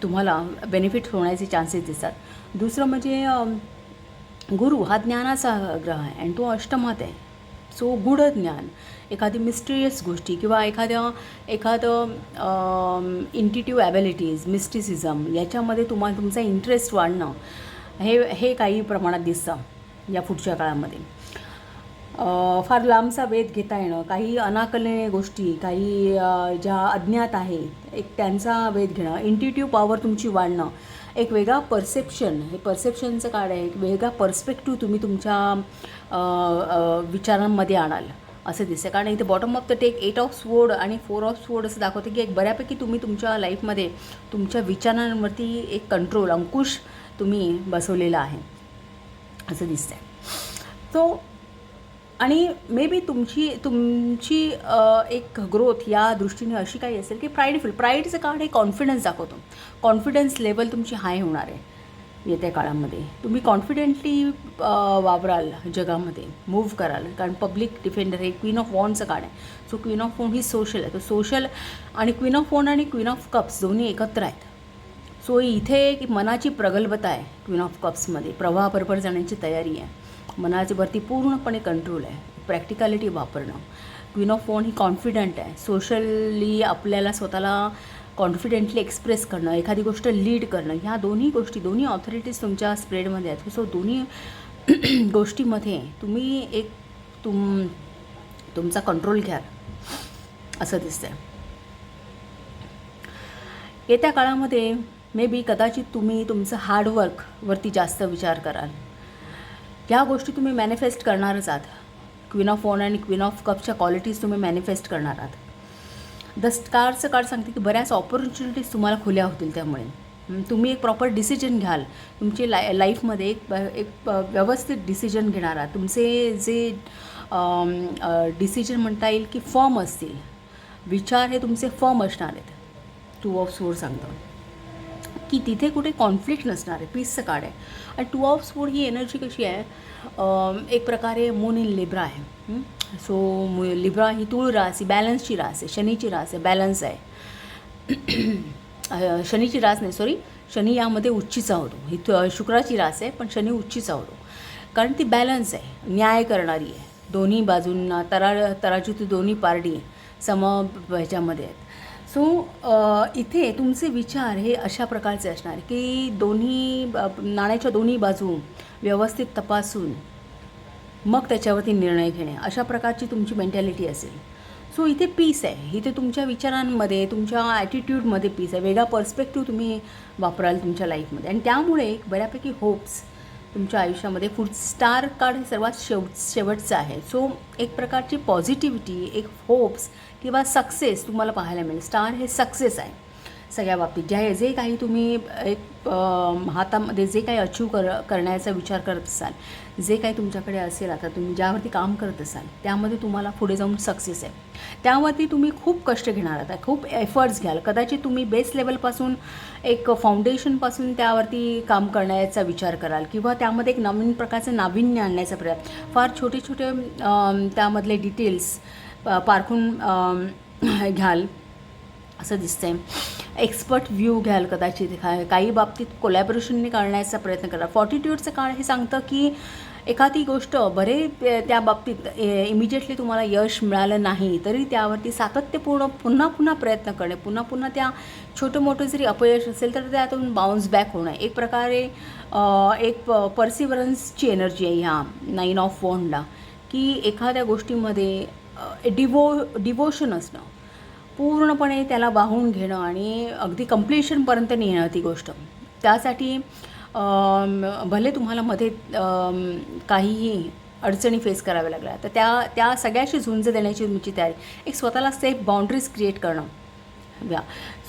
तुम्हाला बेनिफिट होण्याचे चान्सेस दिसतात. दुसरं म्हणजे गुरु हा ज्ञानाचा ग्रह आहे आणि तो अष्टमात आहे. सो गूढ ज्ञान, एखादी मिस्टिरियस गोष्टी किंवा एखादं इंट्युटिव्ह ॲबिलिटीज, मिस्टिसिझम याच्यामध्ये तुमचा इंटरेस्ट वाढणं हे काही प्रमाणात दिसतं या पुढच्या काळामध्ये. फार लांबचा वेध घेता येणं, काही अनाकलनीय गोष्टी, काही ज्या अज्ञात आहेत एक त्यांचा वेध घेणं, इंट्युटिव्ह पॉवर तुमची वाढणं, एक वेगळा परसेप्शन, हे परसेप्शनचं कार्ड आहे, एक वेगळा पर्स्पेक्टिव्ह तुम्ही तुमच्या विचारांमध्ये आणाल असं दिसतं. कारण इथे bottom of the deck 8 of sword आणि 4 ऑफ स्वोर्ड असं दाखवतं की एक बऱ्यापैकी तुम्ही तुमच्या लाईफमध्ये तुमच्या विचारांवरती एक कंट्रोल, अंकुश तुम्ही बसवलेला आहे असं दिसतं आहे. सो आणि मे बी तुमची एक ग्रोथ या दृष्टीने अशी काही असेल की प्राईडचं कार्ड हे कॉन्फिडन्स दाखवतो. कॉन्फिडन्स लेवल तुमची हाय होणार आहे येत्या काळामध्ये. तुम्ही कॉन्फिडेंटली वावराल, जगामध्ये मूव्ह कराल. कारण पब्लिक डिफेंडर हे क्वीन ऑफ वॉन्डचं कार्ड आहे. सो क्वीन ऑफ वॉन्ड ही सोशल आहे. तो सोशल आणि क्वीन ऑफ वॉन्ड आणि क्वीन ऑफ कप्स दोन्ही एकत्र आहेत. सो इथे एक मनाची प्रगल्भता आहे क्वीन ऑफ कप्समध्ये, प्रवाहाबरोबर जाण्याची तयारी आहे, मनाच्यावरती पूर्णपणे कंट्रोल आहे, प्रॅक्टिकॅलिटी वापरणं. क्वीन ऑफ वॉन्ड ही कॉन्फिडंट आहे, सोशली आपल्याला स्वतःला कॉन्फिडेंटली एक्सप्रेस करणं, एखादी गोष्ट लीड करणं, ह्या दोन्ही गोष्टी, दोन्ही ऑथॉरिटीज तुमच्या स्प्रेडमध्ये आहेत. सो दोन्ही गोष्टीमध्ये तुम्ही एक तुमचा कंट्रोल घ्याल असं दिसतंय. येत्या काळामध्ये मे बी कदाचित तुम्ही तुमचं हार्डवर्कवरती जास्त विचार कराल. ह्या गोष्टी तुम्ही मॅनिफेस्ट करणारच आहात. क्वीन ऑफ वॉन्ड आणि क्वीन ऑफ कपच्या क्वालिटीज तुम्ही मॅनिफेस्ट करणार आहात. द स्टारचं कार्ड सांगते की बऱ्याच ऑपॉर्च्युनिटीज तुम्हाला खुल्या होतील त्यामुळे. तुम्ही एक प्रॉपर डिसिजन घ्याल. तुमची लाईफमध्ये एक व्यवस्थित डिसिजन घेणार आहात. तुमचे जे डिसिजन म्हणता येईल की फर्म असतील, विचार हे तुमचे फर्म असणार आहेत. 2 ऑफ स्वोर्ड सांगतं की तिथे कुठे कॉन्फ्लिक्ट नसणार आहे, पीसचं कार्ड आहे. आणि 2 ऑफ स्वोर्ड ही एनर्जी कशी आहे, एक प्रकारे मून इन लिब्रा आहे. सो लिब्रा ही तूळ रास, बॅलन्सची रास आहे, शनीची रास आहे, बॅलन्स आहे. शनीची रास नाही, सॉरी, शनी यामध्ये उच्चीचा होतो. ही शुक्राची रास आहे, पण शनी उच्चीचा होतो, कारण ती बॅलन्स आहे, न्याय करणारी आहे. दोन्ही बाजूंना तराजूत दोन्ही पारडी सम ह्याच्यामध्ये आहेत. सो इथे तुमचे विचार हे अशा प्रकारचे असणार की दोन्ही नाण्याच्या दोन्ही बाजू व्यवस्थित तपासून मग त्याच्यावरती निर्णय घेणे, अशा प्रकारची तुमची मेंटॅलिटी असेल. सो इथे पीस आहे. इथे तुमच्या विचारांमध्ये, तुमच्या ॲटिट्यूडमध्ये पीस आहे. वेगळा पर्स्पेक्टिव्ह तुम्ही वापराल तुमच्या लाईफमध्ये, आणि त्यामुळे एक बऱ्यापैकी होप्स तुमच्या आयुष्यामध्ये. स्टार कार्ड हे सर्वात शेवटचं आहे. सो एक प्रकारची पॉझिटिव्हिटी, एक होप्स किंवा सक्सेस तुम्हाला पाहायला मिळेल. स्टार हे सक्सेस आहे सगळ्या बाबतीत. जे काही तुम्ही एक हातामध्ये जे काही अचीव करण्याचा विचार करत असाल, जे काही तुमच्याकडे असेल, आता तुम्ही ज्यावरती काम करत असाल त्यामध्ये तुम्हाला पुढे जाऊन सक्सेस आहे. त्यावरती तुम्ही खूप कष्ट घेणार आहात, खूप एफर्ट्स घ्याल. कदाचित तुम्ही बेस लेवलपासून एक फाउंडेशनपासून त्यावरती काम करण्याचा विचार कराल, किंवा त्यामध्ये एक नवीन प्रकारचं नाविन्य आणण्याचा प्रयत्न, फार छोटे छोटे त्यामधले डिटेल्स पारखून घ्याल असं दिसतंय. एक्सपर्ट व्ह्यू घ्याल कदाचित. काही बाबतीत कोलॅबोरेशनने करण्याचा प्रयत्न करा. फॉर्टिट्यूडचं काळ हे सांगतं की एखादी गोष्ट त्या बाबतीत इमिजिएटली तुम्हाला यश मिळालं नाही तरी त्यावरती सातत्यपूर्ण पुन्हा प्रयत्न करणे, पुन्हा त्या छोटं मोठं जरी अपयश असेल तर त्यातून बाउन्स बॅक होणं, एक प्रकारे एक परसिवरन्सची एनर्जी आहे ह्या 9 ऑफ वॉन्डला, की एखाद्या गोष्टीमध्ये डिवोशन असणं, पूर्णपणे त्याला वाहून घेणं आणि अगदी कम्प्लिशनपर्यंत नेणं ती गोष्ट. त्यासाठी भले तुम्हाला मध्ये काहीही अडचणी फेस कराव्या लागल्या तर त्या सगळ्याशी झुंज देण्याची तुमची तयारी, एक स्वतःला सेफ बाउंड्रीज क्रिएट करणं.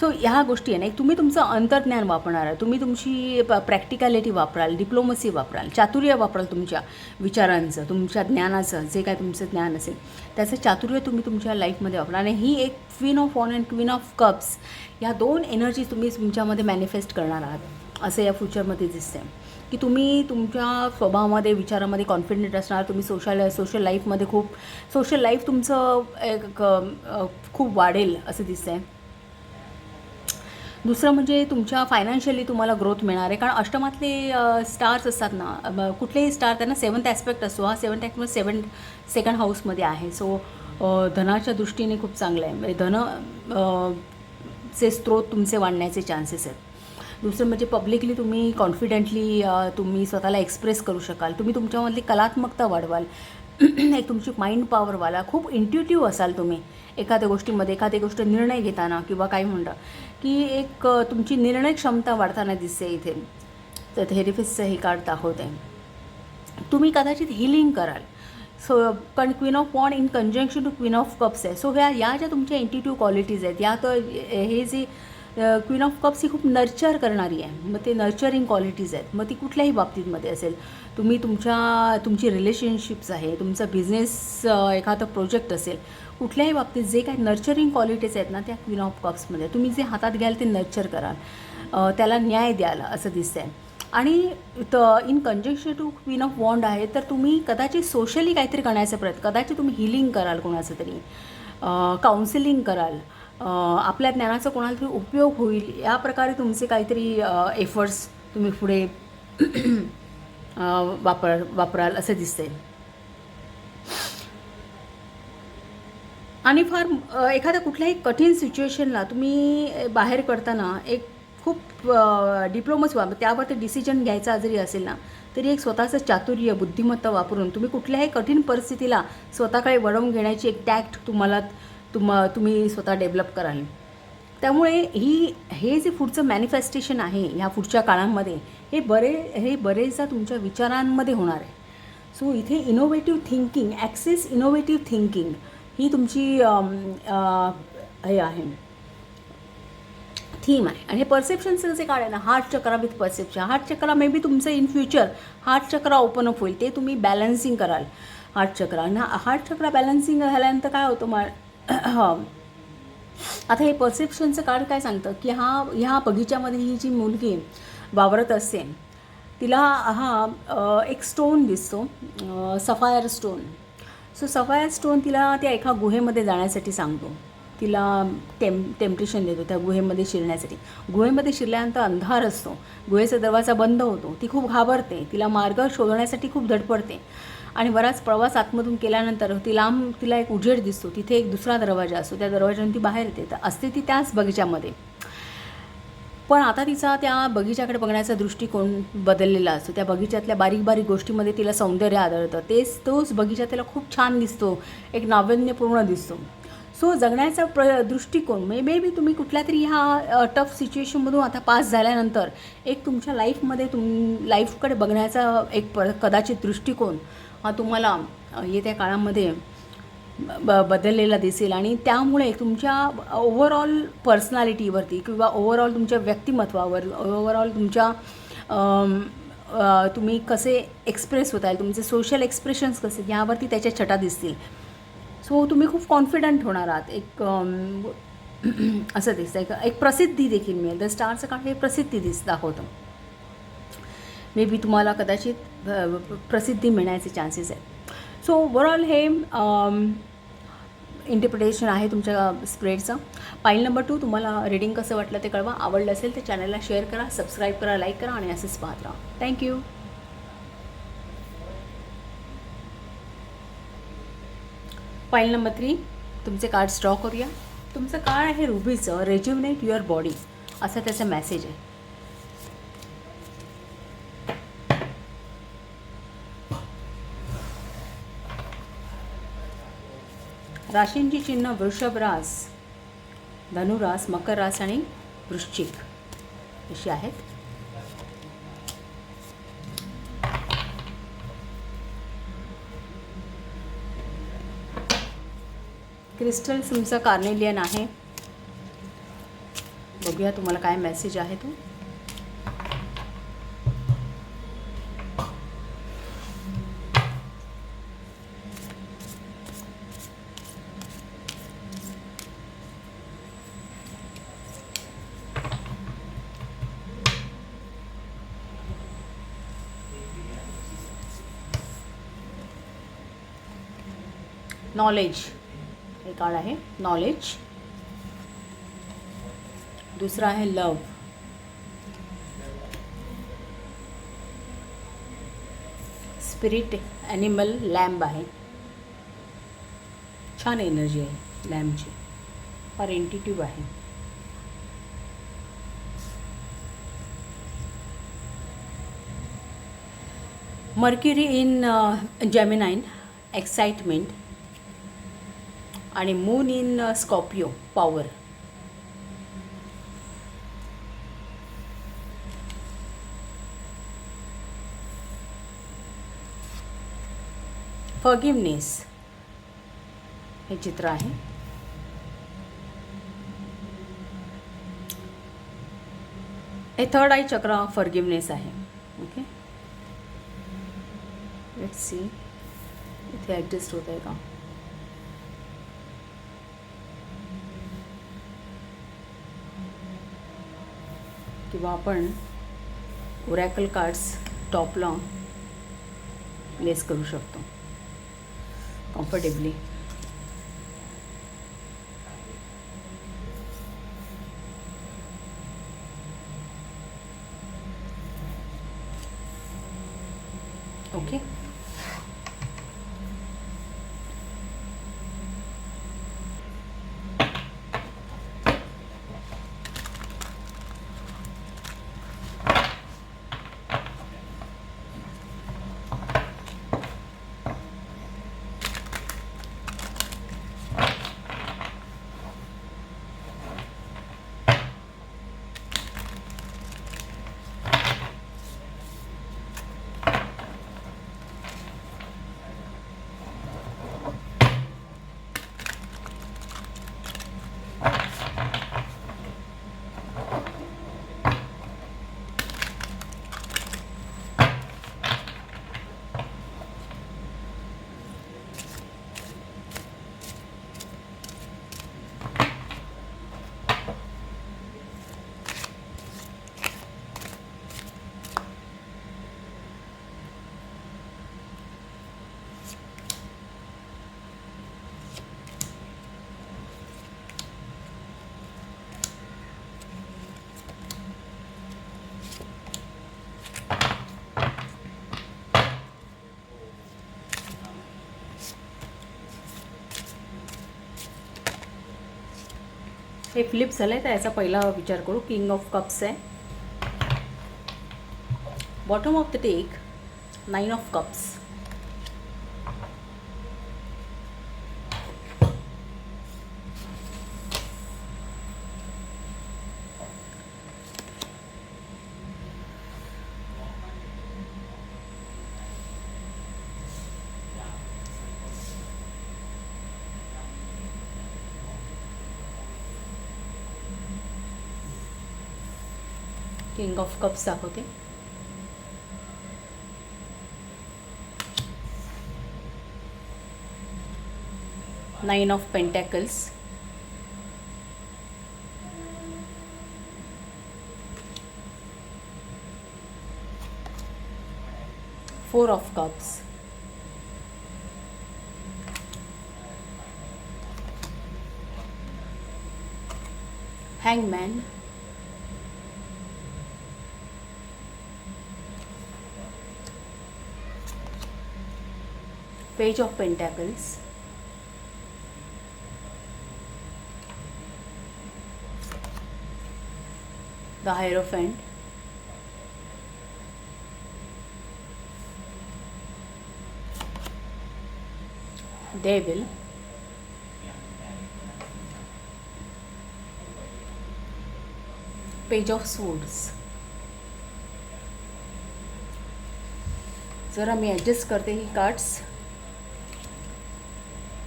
सो ह्या गोष्टी आहे ना, एक तुम्ही तुमचं अंतर्ज्ञान वापरणार आहे, तुम्ही तुमची प्रॅक्टिकॅलिटी वापराल, डिप्लोमसी वापराल, चातुर्य वापराल, तुमच्या विचारांचं, तुमच्या ज्ञानाचं, जे काय तुमचं ज्ञान असेल त्याचं चातुर्य तुम्ही तुमच्या लाईफमध्ये वापरा. आणि ही एक queen of wand and queen of cups, ह्या 2 एनर्जी तुम्ही तुमच्यामध्ये मॅनिफेस्ट करणार आहात असं या फ्युचरमध्ये दिसतं आहे. की तुम्ही तुमच्या स्वभावामध्ये, विचारामध्ये कॉन्फिडंट असणार. तुम्ही सोशल लाईफमध्ये सोशल लाईफ तुमचं खूप वाढेल असं दिसतं आहे. दुसरं म्हणजे तुमच्या फायनान्शियली तुम्हाला ग्रोथ मिळणार आहे, कारण अष्टमातले स्टार्स असतात ना, कुठलेही स्टार त्यांना 7th ॲस्पेक्ट असतो. हा 7th ॲस्पेक्ट सेकंड हाऊसमध्ये आहे. सो धनाच्या दृष्टीने खूप चांगलं आहे, म्हणजे चे स्रोत तुमचे वाढण्याचे चान्सेस आहेत. दुसरं म्हणजे पब्लिकली तुम्ही कॉन्फिडेंटली तुम्ही स्वतःला एक्सप्रेस करू शकाल. तुम्ही तुमच्यामधली कलात्मकता वाढवाल. एक तुमची माइंड पॉवर वाला, खूप इंट्युटिव्ह असाल तुम्ही एखाद्या गोष्टीमध्ये, एखादी गोष्ट निर्णय घेताना किंवा काही म्हणतं की एक तुमची निर्णय क्षमता वाढताना दिसते इथे. तर थेरपिस्टचं हे कार्ड दाखवत आहे. तुम्ही कदाचित हिलिंग कराल. सो पण queen of wand in conjunction to queen of cups आहे. सो या ज्या तुमच्या इंट्युटिव्ह क्वालिटीज आहेत, या तर हे जे क्वीन ऑफ कप्स ही खूप नर्चर करणारी आहे. मग ते नर्चरिंग क्वालिटीज आहेत. मग ती कुठल्याही बाबतीमध्ये असेल, तुम्ही तुमची रिलेशनशिप्स आहे, तुमचा बिझनेस, एखादा प्रोजेक्ट असेल, कुठल्याही बाबतीत जे काही नर्चरिंग क्वालिटीज आहेत ना, त्या क्वीन ऑफ कप्समध्ये तुम्ही जे हातात घ्याल ते नर्चर कराल, त्याला न्याय द्याल असं दिसतं आहे. आणि in conjunction to queen of wand आहे, तर तुम्ही कदाचित सोशली काहीतरी करण्याचा प्रयत्न, कदाचित तुम्ही हिलिंग कराल, कोणाचं तरी काउन्सिलिंग कराल, आपल्या ज्ञानाचा कोणाला तरी उपयोग होईल, या प्रकारे तुमचे काहीतरी एफर्ट्स तुम्ही पुढे वापराल असं दिसतंय. आणि फार एखाद्या कुठल्याही कठीण सिच्युएशनला तुम्ही बाहेर पडताना एक खूप डिप्लोमसी त्यावर ते डिसिजन घ्यायचा जरी असेल ना, तरी एक स्वतःचं चातुर्य, बुद्धिमत्ता वापरून तुम्ही कुठल्याही कठीण परिस्थितीला स्वतःकडे वळवून घेण्याची एक टॅक्ट तुम्ही स्वतः डेव्हलप कराल. त्यामुळे हे जे पुढचं मॅनिफेस्टेशन आहे ह्या पुढच्या काळामध्ये, हे बरेचदा तुमच्या विचारांमध्ये होणार आहे. सो इथे innovative thinking, access innovative thinking ही तुमची हे आहे, थीम आहे. आणि हे परसेप्शनचं जे कार्ड आहे ना, heart chakra with perception. Heart chakra may be तुमचं in future heart chakra open up होईल, ते तुम्ही बॅलन्सिंग कराल हार्ट चक्रा. आणि हार्ट चक्रा बॅलन्सिंग झाल्यानंतर काय होतं आता हे परसेप्शनचं कार्ड काय सांगतं की ह्या बगीच्यामध्ये ही जी मुलगी वावरत असते तिला एक स्टोन दिसतो, sapphire stone. So sapphire stone तिला त्या एका गुहेमध्ये जाण्यासाठी सांगतो, तिला टेम्पटेशन देतो त्या गुहेमध्ये शिरण्यासाठी. गुहेमध्ये शिरल्यानंतर अंधार असतो, गुहेचा दरवाजा बंद होतो, ती खूप घाबरते, तिला मार्ग शोधण्यासाठी खूप धडपडते. आणि बराच प्रवास आतमधून केल्यानंतर तिला एक उजेड दिसतो, तिथे एक दुसरा दरवाजा असतो, त्या दरवाजातून ती बाहेर येते. तर असते ती त्याच बगीच्यामध्ये, पण आता तिचा त्या बगीच्याकडे बघण्याचा दृष्टिकोन बदललेला असतो. त्या बगीच्यातल्या बारीक बारीक गोष्टीमध्ये तिला सौंदर्य आढळतं, तोच बगीचा तिला खूप छान दिसतो, एक नाविन्यपूर्ण दिसतो. सो जगण्याचा दृष्टिकोन मे बी तुम्ही कुठल्या तरी ह्या टफ सिच्युएशनमधून आता पास झाल्यानंतर एक तुमच्या लाईफमध्ये लाईफकडे बघण्याचा एक कदाचित दृष्टिकोन हा तुम्हाला येत्या काळामध्ये बदललेला दिसेल. आणि त्यामुळे तुमच्या ओव्हरऑल पर्सनॅलिटीवरती किंवा ओव्हरऑल तुमच्या व्यक्तिमत्वावर, ओव्हरऑल तुमच्या तुम्ही कसे एक्सप्रेस होत आहे, तुमचे सोशल एक्सप्रेशन्स कसे, यावरती त्याच्या छटा दिसतील. सो तुम्ही खूप कॉन्फिडंट होणार आहात. एक असं दिसतं, एक प्रसिद्धी देखील मिळेल. द स्टारचं कार्ड हे प्रसिद्धी दाखवतं. मे बी तुम्हाला कदाचित प्रसिद्धी मिळण्याचे चान्सेस आहेत. सो ओव्हरऑल हे इंटरप्रिटेशन आहे तुमच्या स्प्रेडचं. पाईल नंबर 2, तुम्हाला रीडिंग कसं वाटलं ते कळवा. आवडलं असेल तर चॅनलला शेअर करा, सबस्क्राईब करा, लाईक करा आणि असंच पाहत राहा. थँक्यू. पाईल नंबर 3, तुमचे कार्ड ड्रॉ करूया. तुमचं कार्ड आहे रुबीचं, रेज्युनेट युअर बॉडी, असं त्याचं मेसेज आहे. राशींची चिन्ह वृषभ रास, धनुरास, मकर रास आणि वृश्चिक अशी आहेत. क्रिस्टल तुमचा कार्नेलियन आहे. बघूया तुम्हाला काय मेसेज आहे तो. नॉलेज हे कार्ड आहे, नॉलेज. दुसरा आहे लव. स्पिरिट ॲनिमल लॅम्ब आहे. छान एनर्जी आहे लॅम्बची, फार इंट्युटिव्ह आहे. Mercury in Gemini, excitement. आणि moon in Scorpio, power. Forgiveness हे चित्र आहे. हे थर्ड आय चक्र फॉरगिवनेस आहे. ओके, लेट्स सी इथे ॲडजस्ट होत आहे का. किंवा आपण ओरॅकल कार्ड्स टॉपला प्लेस करू शकतो कम्फर्टेबली. ओके, हे फ्लिप झालं आहे तर याचा पहिला विचार करू. किंग ऑफ कप्स आहे. Bottom of the deck 9 of cups. King of cups दाखवते. Nine of pentacles. Four of cups. Hangman. Page of Pentacles. The Hierophant. Devil. Page of Swords. जरा मी ॲडजस्ट करते ही कार्ड्स,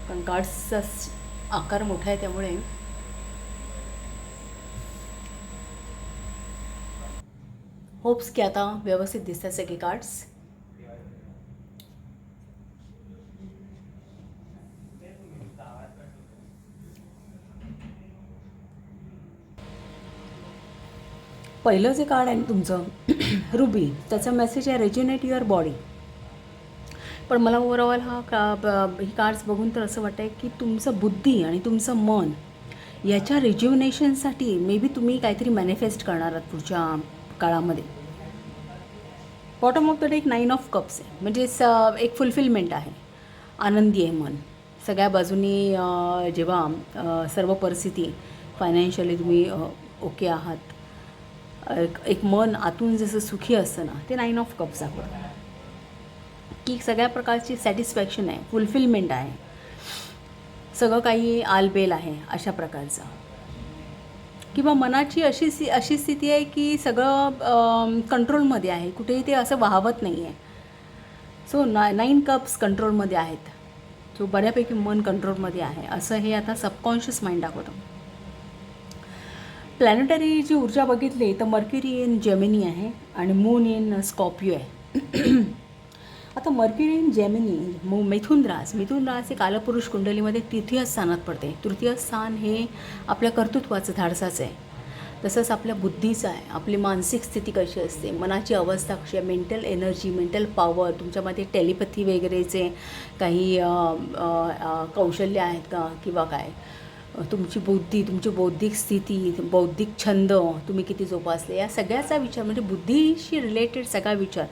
पण कार्ड्सचा आकार मोठा आहे त्यामुळे होप्स की आता व्यवस्थित दिसतात सगळे कार्ड्स. पहिलं जे कार्ड आहे ना तुमचं रुबी, त्याचा मेसेज आहे रेज्युनेट युअर बॉडी. पण मला ओव्हरऑल ही कार्ड्स बघून तर असं वाटतं आहे की तुमचं बुद्धी आणि तुमचं मन याच्या रिज्युनेशनसाठी मे बी तुम्ही काहीतरी मॅनिफेस्ट करणार आहात पुढच्या काळामध्ये. Bottom of the deck 9 of cups आहे, म्हणजे एक फुलफिलमेंट आहे. आनंदी आहे मन सगळ्या बाजूनी. जेव्हा सर्व परिस्थिती फायनान्शियली तुम्ही ओके आहात, एक मन आतून जसं सुखी असतं ना, ते 9 ऑफ कप्स दाखवतं की सगळ्या प्रकारची सॅटिस्फॅक्शन आहे, फुलफिलमेंट आहे, सगळं काही आलबेल आहे अशा प्रकारचं. किंवा मनाची अशी स्थिती आहे की सगळं कंट्रोलमध्ये आहे, कुठेही ते असं वाहवत नाही आहे. सो 9 कप्स कंट्रोलमध्ये आहेत. सो बऱ्यापैकी मन कंट्रोलमध्ये आहे असं हे आता सबकॉन्शियस माइंड दाखवतं. प्लॅनेटरी जी ऊर्जा बघितली तर मर्क्युरी इन जेमिनी आहे आणि मून इन स्कॉर्पिओ आहे. आता मर्क्युरी इन जेमिनी मिथुन रास हे कालपुरुष कुंडलीमध्ये तृतीय स्थानात पडते. तृतीय स्थान हे आपल्या कर्तृत्वाचं धाडसाचं आहे, तसंच आपल्या बुद्धीचं आहे. आपली मानसिक स्थिती कशी असते, मनाची अवस्था कशी आहे, मेंटल एनर्जी, मेंटल पॉवर, तुमच्यामध्ये टेलिपॅथी वगैरेचे काही कौशल्य आहेत का, किंवा काय तुमची बुद्धी, तुमची बौद्धिक स्थिती, बौद्धिक छंद तुम्ही किती जोपासले, या सगळ्याचा विचार म्हणजे बुद्धीशी रिलेटेड सगळा विचार.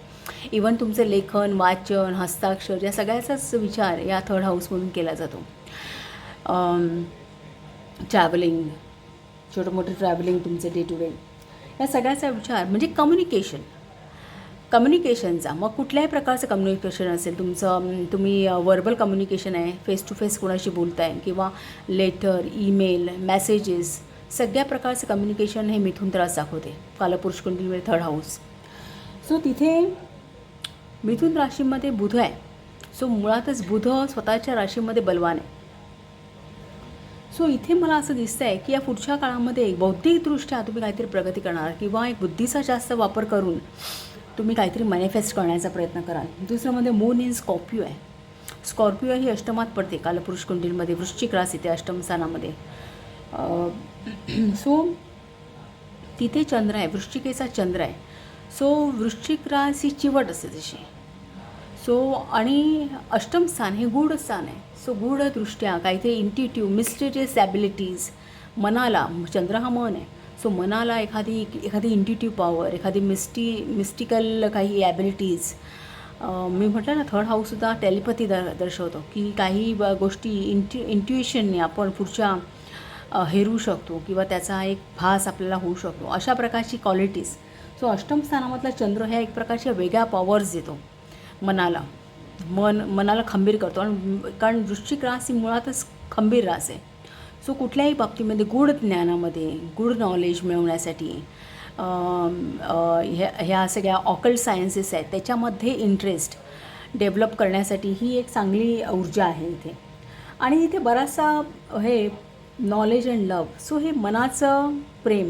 इवन तुमचं लेखन, वाचन, हस्ताक्षर या सगळ्याचाच विचार या थर्ड हाऊसमधून केला जातो. ट्रॅव्हलिंग, छोटं मोठं ट्रॅव्हलिंग तुमचं डे टू डे, या सगळ्याचा विचार म्हणजे कम्युनिकेशनचा. मग कुठल्याही प्रकारचं कम्युनिकेशन असेल तुमचं, तुम्ही वर्बल कम्युनिकेशन आहे, फेस टू फेस कोणाशी बोलताय, किंवा लेटर, ईमेल, मेसेजेस, सगळ्या प्रकारचं कम्युनिकेशन हे मिथुन त्रास दाखवते कालपुरुष कुंडलीमध्ये थर्ड हाऊस. सो तिथे मिथुन राशीमध्ये बुध आहे. सो मुळातच बुध स्वतःच्या राशीमध्ये बलवान आहे. सो इथे मला असं दिसतं आहे की या पुढच्या काळामध्ये बौद्धिकदृष्ट्या तुम्ही काहीतरी प्रगती करणार, किंवा एक बुद्धीचा जास्त वापर करून तुम्ही काहीतरी मॅनिफेस्ट करण्याचा प्रयत्न कराल. दुसरं म्हणजे मून इन स्कॉर्पिओ आहे. स्कॉर्पिओ ही अष्टमात पडते कालपुरुष कुंडलीमध्ये, वृश्चिक रास येते अष्टम स्थानामध्ये. सो तिथे चंद्र आहे, वृश्चिकेचा चंद्र आहे. सो वृश्चिक रास ही चिवट असते तशी. सो आणि अष्टम स्थान हे गूढ स्थान आहे. सो गूढदृष्ट्या काहीतरी इंट्युटिव्ह, मिस्टिरियस ॲबिलिटीज मनाला, चंद्र हा मन आहे. सो मनाला एखादी इंट्युटिव्ह पॉवर, एखादी मिस्टिकल काही ॲबिलिटीज. मी म्हटलं ना थर्ड हाऊससुद्धा टेलिपॅथी दर्शवतो की काही गोष्टी इंट्युएशनने आपण पुढच्या हेरू शकतो किंवा त्याचा एक भास आपल्याला होऊ शकतो, अशा प्रकारची क्वालिटीज. सो अष्टम स्थानामधला चंद्र ह्या एक प्रकारच्या वेगळ्या पॉवर्स देतो मनाला. मनाला खंबीर करतो. आणि कारण वृश्चिक रास ही मुळातच खंबीर रास आहे. सो कुठल्याही बाबतीमध्ये गूढ ज्ञानामध्ये गूढ नॉलेज मिळवण्यासाठी ह्या सगळ्या ऑकल्ट सायन्सेस आहेत त्याच्यामध्ये इंटरेस्ट डेव्हलप करण्यासाठी ही एक चांगली ऊर्जा आहे इथे. आणि इथे बराचसा हे नॉलेज अँड लव. सो हे मनाचं प्रेम,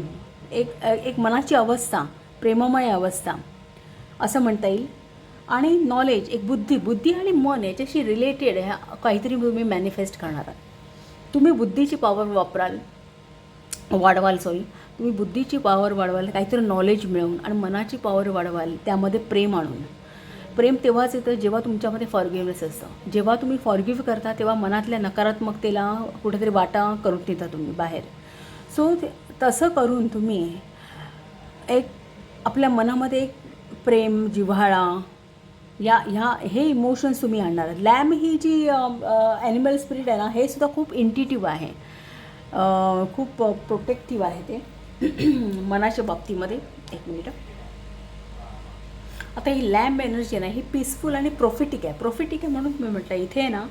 एक मनाची अवस्था, प्रेममय अवस्था असं म्हणता येईल. आणि नॉलेज, एक बुद्धी आणि मन याच्याशी रिलेटेड ह्या काहीतरी तुम्ही मॅनिफेस्ट करणार आहात. तुम्ही बुद्धीची पॉवर वाढवाल. तुम्ही बुद्धीची पॉवर वाढवाल, काहीतरी नॉलेज मिळवून, आणि मनाची पॉवर वाढवाल, त्यामध्ये प्रेम आणून. प्रेम तेव्हाच येतं जेव्हा तुमच्यामध्ये फॉरगिव्हनेस असतं. जेव्हा तुम्ही फॉरगिव्ह करता तेव्हा मनातल्या नकारात्मकतेला कुठेतरी वाटा करून नेता तुम्ही बाहेर. सो तसं करून तुम्ही एक आपल्या मनामध्ये एक प्रेम, जिव्हाळा, हे इमोशन्स तुम्ही आणणार. लॅम्ब ही जी ॲनिमल स्पिरिट आहे ना, हे सुद्धा खूप इंटिटिव्ह आहे, खूप प्रोटेक्टिव्ह आहे ते मनाच्या बाबतीमध्ये. एक मिनिट. आता ही लॅम्ब एनर्जी आहे ना, ही पीसफुल आणि प्रोफेटिक आहे म्हणून मी म्हटलं इथे आहे ना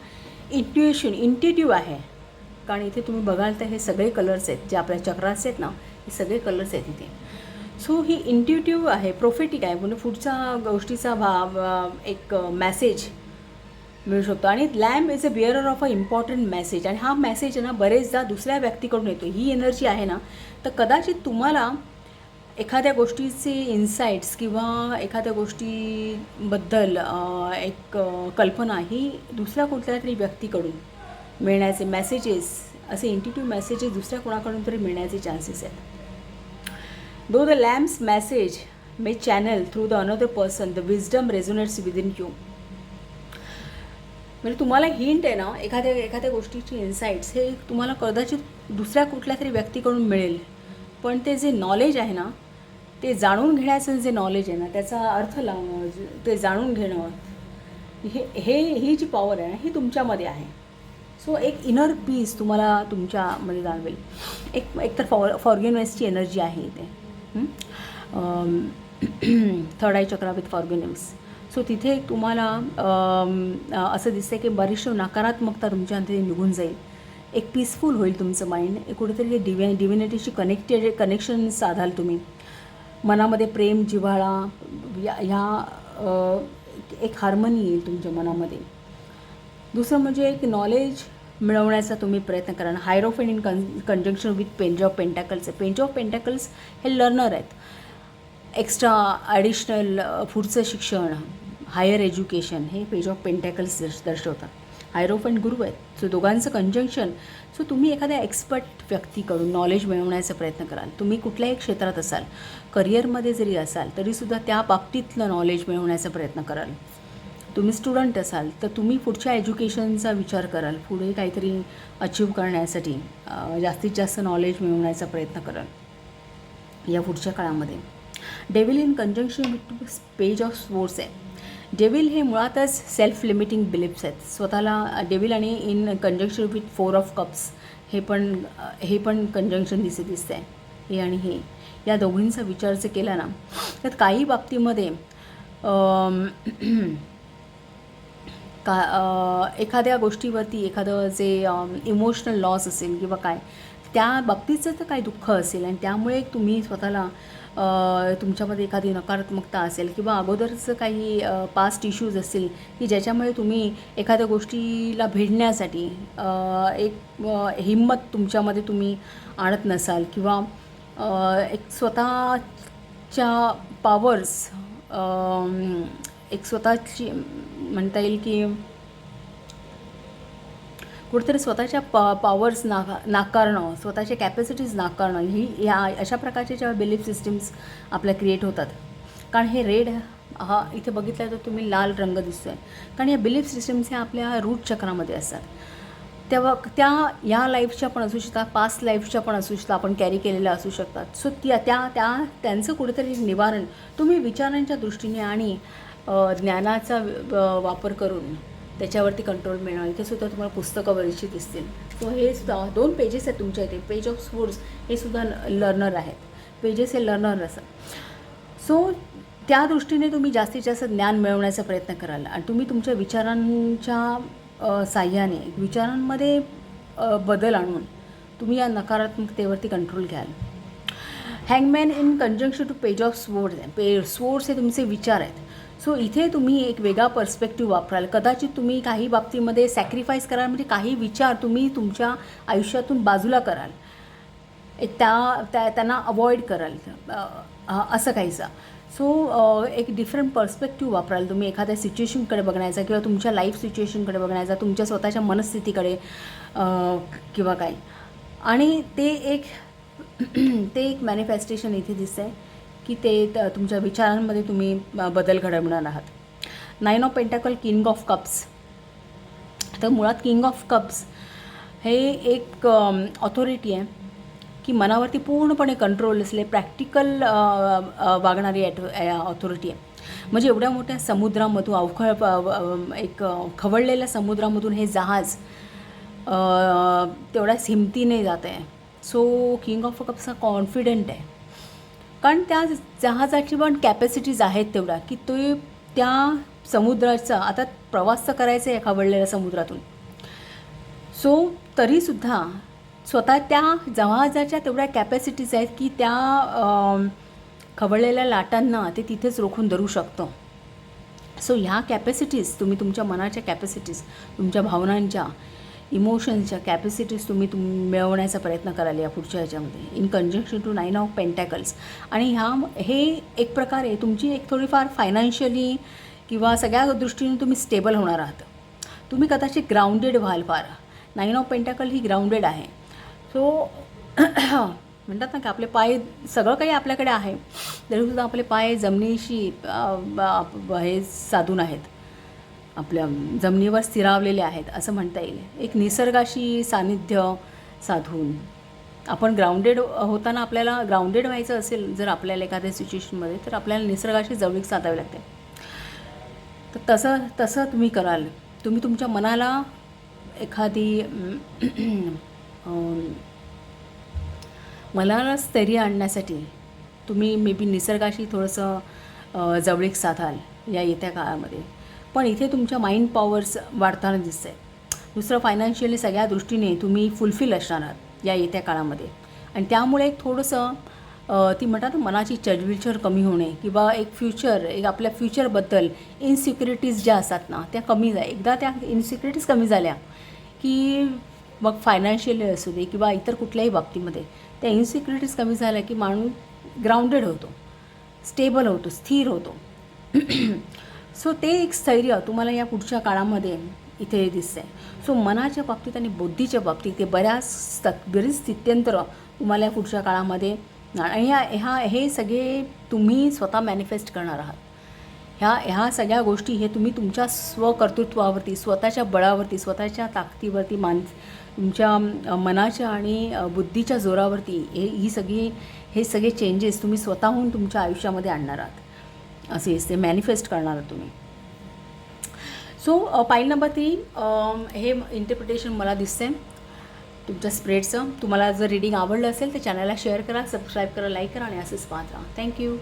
इंट्युटिव्ह आहे. कारण इथे तुम्ही बघाल तर हे सगळे कलर्स आहेत जे आपल्या चक्रास आहेत ना, हे सगळे कलर्स आहेत इथे. सो ही इंट्युटिव्ह आहे, प्रोफेटिक आहे, म्हणजे पुढच्या गोष्टीचा एक मॅसेज मिळू शकतो. आणि lamb is a bearer of a important message. आणि हा मॅसेज आहे ना बरेचदा दुसऱ्या व्यक्तीकडून येतो. ही एनर्जी आहे ना, तर कदाचित तुम्हाला एखाद्या गोष्टीचे इन्साइट्स किंवा एखाद्या गोष्टीबद्दल एक कल्पना ही दुसऱ्या कुठल्या तरी व्यक्तीकडून मिळण्याचे मेसेजेस, असे इंट्युटिव्ह मेसेजेस दुसऱ्या कोणाकडून तरी मिळण्याचे चान्सेस आहेत. Though the lamb's message may channel through the another person, the wisdom resonates within you. म्हणजे तुम्हाला हिंट आहे ना, एखाद्या गोष्टीची इन्साइट्स हे तुम्हाला कदाचित दुसऱ्या कुठल्या तरी व्यक्तीकडून मिळेल, पण ते जे नॉलेज आहे ना, ते जाणून घेण्याचं जे नॉलेज आहे ना, त्याचा अर्थ लावणं, ते जाणून घेणं, ही जी पॉवर आहे ना, ही तुमच्यामध्ये आहे. सो एक इनर पीस तुम्हाला तुमच्यामध्ये जाणवेल. एकतर फॉरगिव्हनेसची एनर्जी आहे इथे. Third eye chakra with forgiveness. So तिथे तुम्हाला असं दिसतं की बरीचशी नकारात्मकता तुमच्यामध्ये निघून जाईल. एक पीसफुल होईल तुमचं माइंड. कुठेतरी डिव्हिनिटीशी कनेक्शन साधाल तुम्ही. मनामध्ये प्रेम, जिव्हाळा, ह्या एक हार्मनी येईल तुमच्या मनामध्ये. दुसरं म्हणजे एक नॉलेज मिळवण्याचा तुम्ही प्रयत्न करा. Hierophant in conjunction with page of pentacles. Page of pentacles हे लर्नर आहेत. एक्स्ट्रा ॲडिशनल पुढचं शिक्षण, हायर एज्युकेशन हे पेज ऑफ पेंटॅकल्स दर्शवतात. हायरोफेंट गुरु आहेत. सो दोघांचं कंजंक्शन. सो तुम्ही एखाद्या एक्सपर्ट व्यक्तीकडून नॉलेज मिळवण्याचा प्रयत्न कराल. तुम्ही कुठल्याही क्षेत्रात असाल, करिअरमध्ये जरी असाल तरीसुद्धा त्या बाबतीतलं नॉलेज मिळवण्याचा प्रयत्न कराल. तुम्ही स्टुडंट असाल तर तुम्ही पुढच्या एज्युकेशनचा विचार कराल. पुढे काहीतरी अचीव करण्यासाठी जास्तीत जास्त नॉलेज मिळवण्याचा प्रयत्न कराल या पुढच्या काळामध्ये. Devil in conjunction with page of swords आहे. डेव्हिल हे मुळातच सेल्फ लिमिटिंग बिलीफ्स आहेत. स्वतःला डेव्हिल आणि in conjunction with 4 of cups हे पण कंजंक्शन दिसतं आहे. हे आणि हे या दोघींचा विचार जर केला ना, तर काही बाबतीमध्ये एखाद्या गोष्टीवरती एखादं जे इमोशनल लॉस असेल किंवा काय, त्या बाबतीचं तर काही दुःख असेल आणि त्यामुळे तुम्ही स्वतःला तुमच्यामध्ये एखादी नकारात्मकता असेल किंवा अगोदरचं काही पास्ट इश्यूज असतील की ज्याच्यामुळे तुम्ही एखाद्या गोष्टीला भिडण्यासाठी एक हिंमत तुमच्यामध्ये तुम्ही आणत नसाल किंवा एक स्वतःच्या पॉवर्स, एक स्वतःची म्हणता येईल की कुठेतरी स्वतःच्या पॉवर्स नाकारणं, स्वतःच्या कॅपॅसिटीज नाकारणं, ह्या अशा प्रकारचे जेव्हा बिलीफ सिस्टीम्स आपल्या क्रिएट होतात. कारण हे रेड हा इथे बघितला तर तुम्ही लाल रंग दिसतो आहे, कारण या बिलीफ सिस्टीम्स ह्या आपल्या रूट चक्रामध्ये असतात. तेव्हा त्या या लाईफच्या पण असू शकतात, पास्ट लाईफच्या पण असू शकतात, आपण कॅरी केलेल्या असू शकतात. सो त्यांचं कुठेतरी निवारण तुम्ही विचारांच्या दृष्टीने आणि ज्ञानाचा वापर करून त्याच्यावरती कंट्रोल मिळणं. इथे सुद्धा तुम्हाला पुस्तकं बरीचशी दिसतील. सो हे सुद्धा 2 पेजेस आहेत तुमच्या इथे. पेज ऑफ स्पोर्ट्स हे सुद्धा लर्नर आहेत. पेजेस हे लर्नर असं. सो त्या दृष्टीने तुम्ही जास्तीत जास्त ज्ञान मिळवण्याचा प्रयत्न कराल आणि तुम्ही तुमच्या विचारांच्या साह्याने विचारांमध्ये बदल आणून तुम्ही या नकारात्मकतेवरती कंट्रोल घ्याल. Hangman in conjunction to page of swords. Swords हे तुमचे विचार आहेत. सो इथे तुम्ही एक वेगळा पर्स्पेक्टिव्ह वापराल. कदाचित तुम्ही काही बाबतीमध्ये सॅक्रिफाईस कराल, म्हणजे काही विचार तुम्ही तुमच्या आयुष्यातून बाजूला कराल, त्यांना अवॉइड कराल, असं काहीचं. सो एक डिफरंट पर्स्पेक्टिव्ह वापराल तुम्ही एखाद्या सिच्युएशनकडे बघण्याचा किंवा तुमच्या लाईफ सिच्युएशनकडे बघण्याचा, तुमच्या स्वतःच्या मनस्थितीकडे किंवा काय. आणि ते एक मॅनिफेस्टेशन इथे दिसतं आहे की ते तुमच्या विचारांमध्ये तुम्ही बदल घडवणार आहात. 9 ऑफ पेंटाकल, किंग ऑफ कप्स. तर मुळात किंग ऑफ कप्स हे एक ऑथॉरिटी आहे की मनावरती पूर्णपणे कंट्रोल असले, प्रॅक्टिकल वागणारी ऑथॉरिटी आहे. म्हणजे एवढ्या मोठ्या समुद्रामधून एक खवळलेल्या समुद्रामधून हे जहाज तेवढ्याच हिमतीने जात आहे. सो किंग ऑफ कप्स हा कॉन्फिडंट आहे, कारण त्या जहाजाची पण कॅपॅसिटीज आहेत तेवढ्या की तो त्या समुद्राचा आता प्रवास तर करायचा आहे खवळलेल्या समुद्रातून. सो तरीसुद्धा स्वतः त्या जहाजाच्या तेवढ्या कॅपॅसिटीज आहेत की त्या खवळलेल्या लाटांना ते तिथेच रोखून धरू शकतं. सो ह्या कॅपॅसिटीज तुम्ही तुमच्या मनाच्या कॅपॅसिटीज, तुमच्या भावनांच्या, इमोशन्सच्या कॅपॅसिटीज तुम्ही मिळवण्याचा प्रयत्न कराल या पुढच्या ह्याच्यामध्ये. In conjunction to 9 of pentacles. आणि हे एक प्रकारे तुमची एक थोडीफार फायनान्शियली किंवा सगळ्या दृष्टीने तुम्ही स्टेबल होणार आहात. तुम्ही कदाचित ग्राउंडेड व्हाल फार. 9 ऑफ पेंटॅकल ही ग्राउंडेड आहे. सो म्हणतात ना की आपले पाय, सगळं काही आपल्याकडे आहे तरीसुद्धा आपले पाय जमिनीशी हे साधून आहेत, आपल्या जमिनीवर स्थिरावलेले आहेत असं म्हणता येईल. एक निसर्गाशी सानिध्य साधून आपण ग्राउंडेड होताना, आपल्याला ग्राउंडेड व्हायचं असेल जर आपल्याला एखाद्या सिच्युएशनमध्ये, तर आपल्याला निसर्गाशी जवळीक साधावी लागते. तर तसं तुम्ही कराल. तुम्ही तुमच्या मनाला एखादी मनाला स्थैर्य आणण्यासाठी तुम्ही मे बी निसर्गाशी थोडंसं जवळीक साधाल या येत्या काळामध्ये. पण इथे तुमच्या माइंड पॉवर्स वाढताना दिसत आहे. दुसरं, फायनान्शियली सगळ्या दृष्टीने तुम्ही फुलफिल असणार आहात या येत्या काळामध्ये. आणि त्यामुळे एक थोडंसं ती म्हणतात मनाची चढविचढ कमी होणे किंवा एक आपल्या फ्युचरबद्दल इनसिक्युरिटीज ज्या असतात ना त्या कमी एकदा त्या इनसिक्युरिटीज कमी झाल्या की मग फायनान्शियली असू दे किंवा इतर कुठल्याही बाबतीमध्ये त्या इनसिक्युरिटीज कमी झाल्या की माणूस ग्राउंडेड होतो, स्टेबल होतो, स्थिर होतो. सो ते एक स्थैर्य तुम्हाला या पुढच्या काळामध्ये इथे दिसतं आहे. सो मनाच्या बाबतीत आणि बुद्धीच्या बाबतीत ते बरीच स्थित्यंतरं तुम्हाला या पुढच्या काळामध्ये, आणि हे सगळे तुम्ही स्वतः मॅनिफेस्ट करणार आहात. ह्या सगळ्या गोष्टी हे तुम्ही तुमच्या स्वकर्तृत्वावरती, स्वतःच्या बळावरती, स्वतःच्या ताकदीवरती, तुमच्या मनाच्या आणि बुद्धीच्या जोरावरती हे सगळे चेंजेस तुम्ही स्वतःहून तुमच्या आयुष्यामध्ये आणणार आहात, असे ते मॅनिफेस्ट करणार आहात तुम्ही. सो पाईल नंबर 3 हे इंटरप्रिटेशन मला दिसते तुमच्या स्प्रेडचं. तुम्हाला जर रीडिंग आवडलं असेल तर चॅनलला शेअर करा, सबस्क्राईब करा, लाईक करा आणि असंच पाहत राहा. थँक्यू.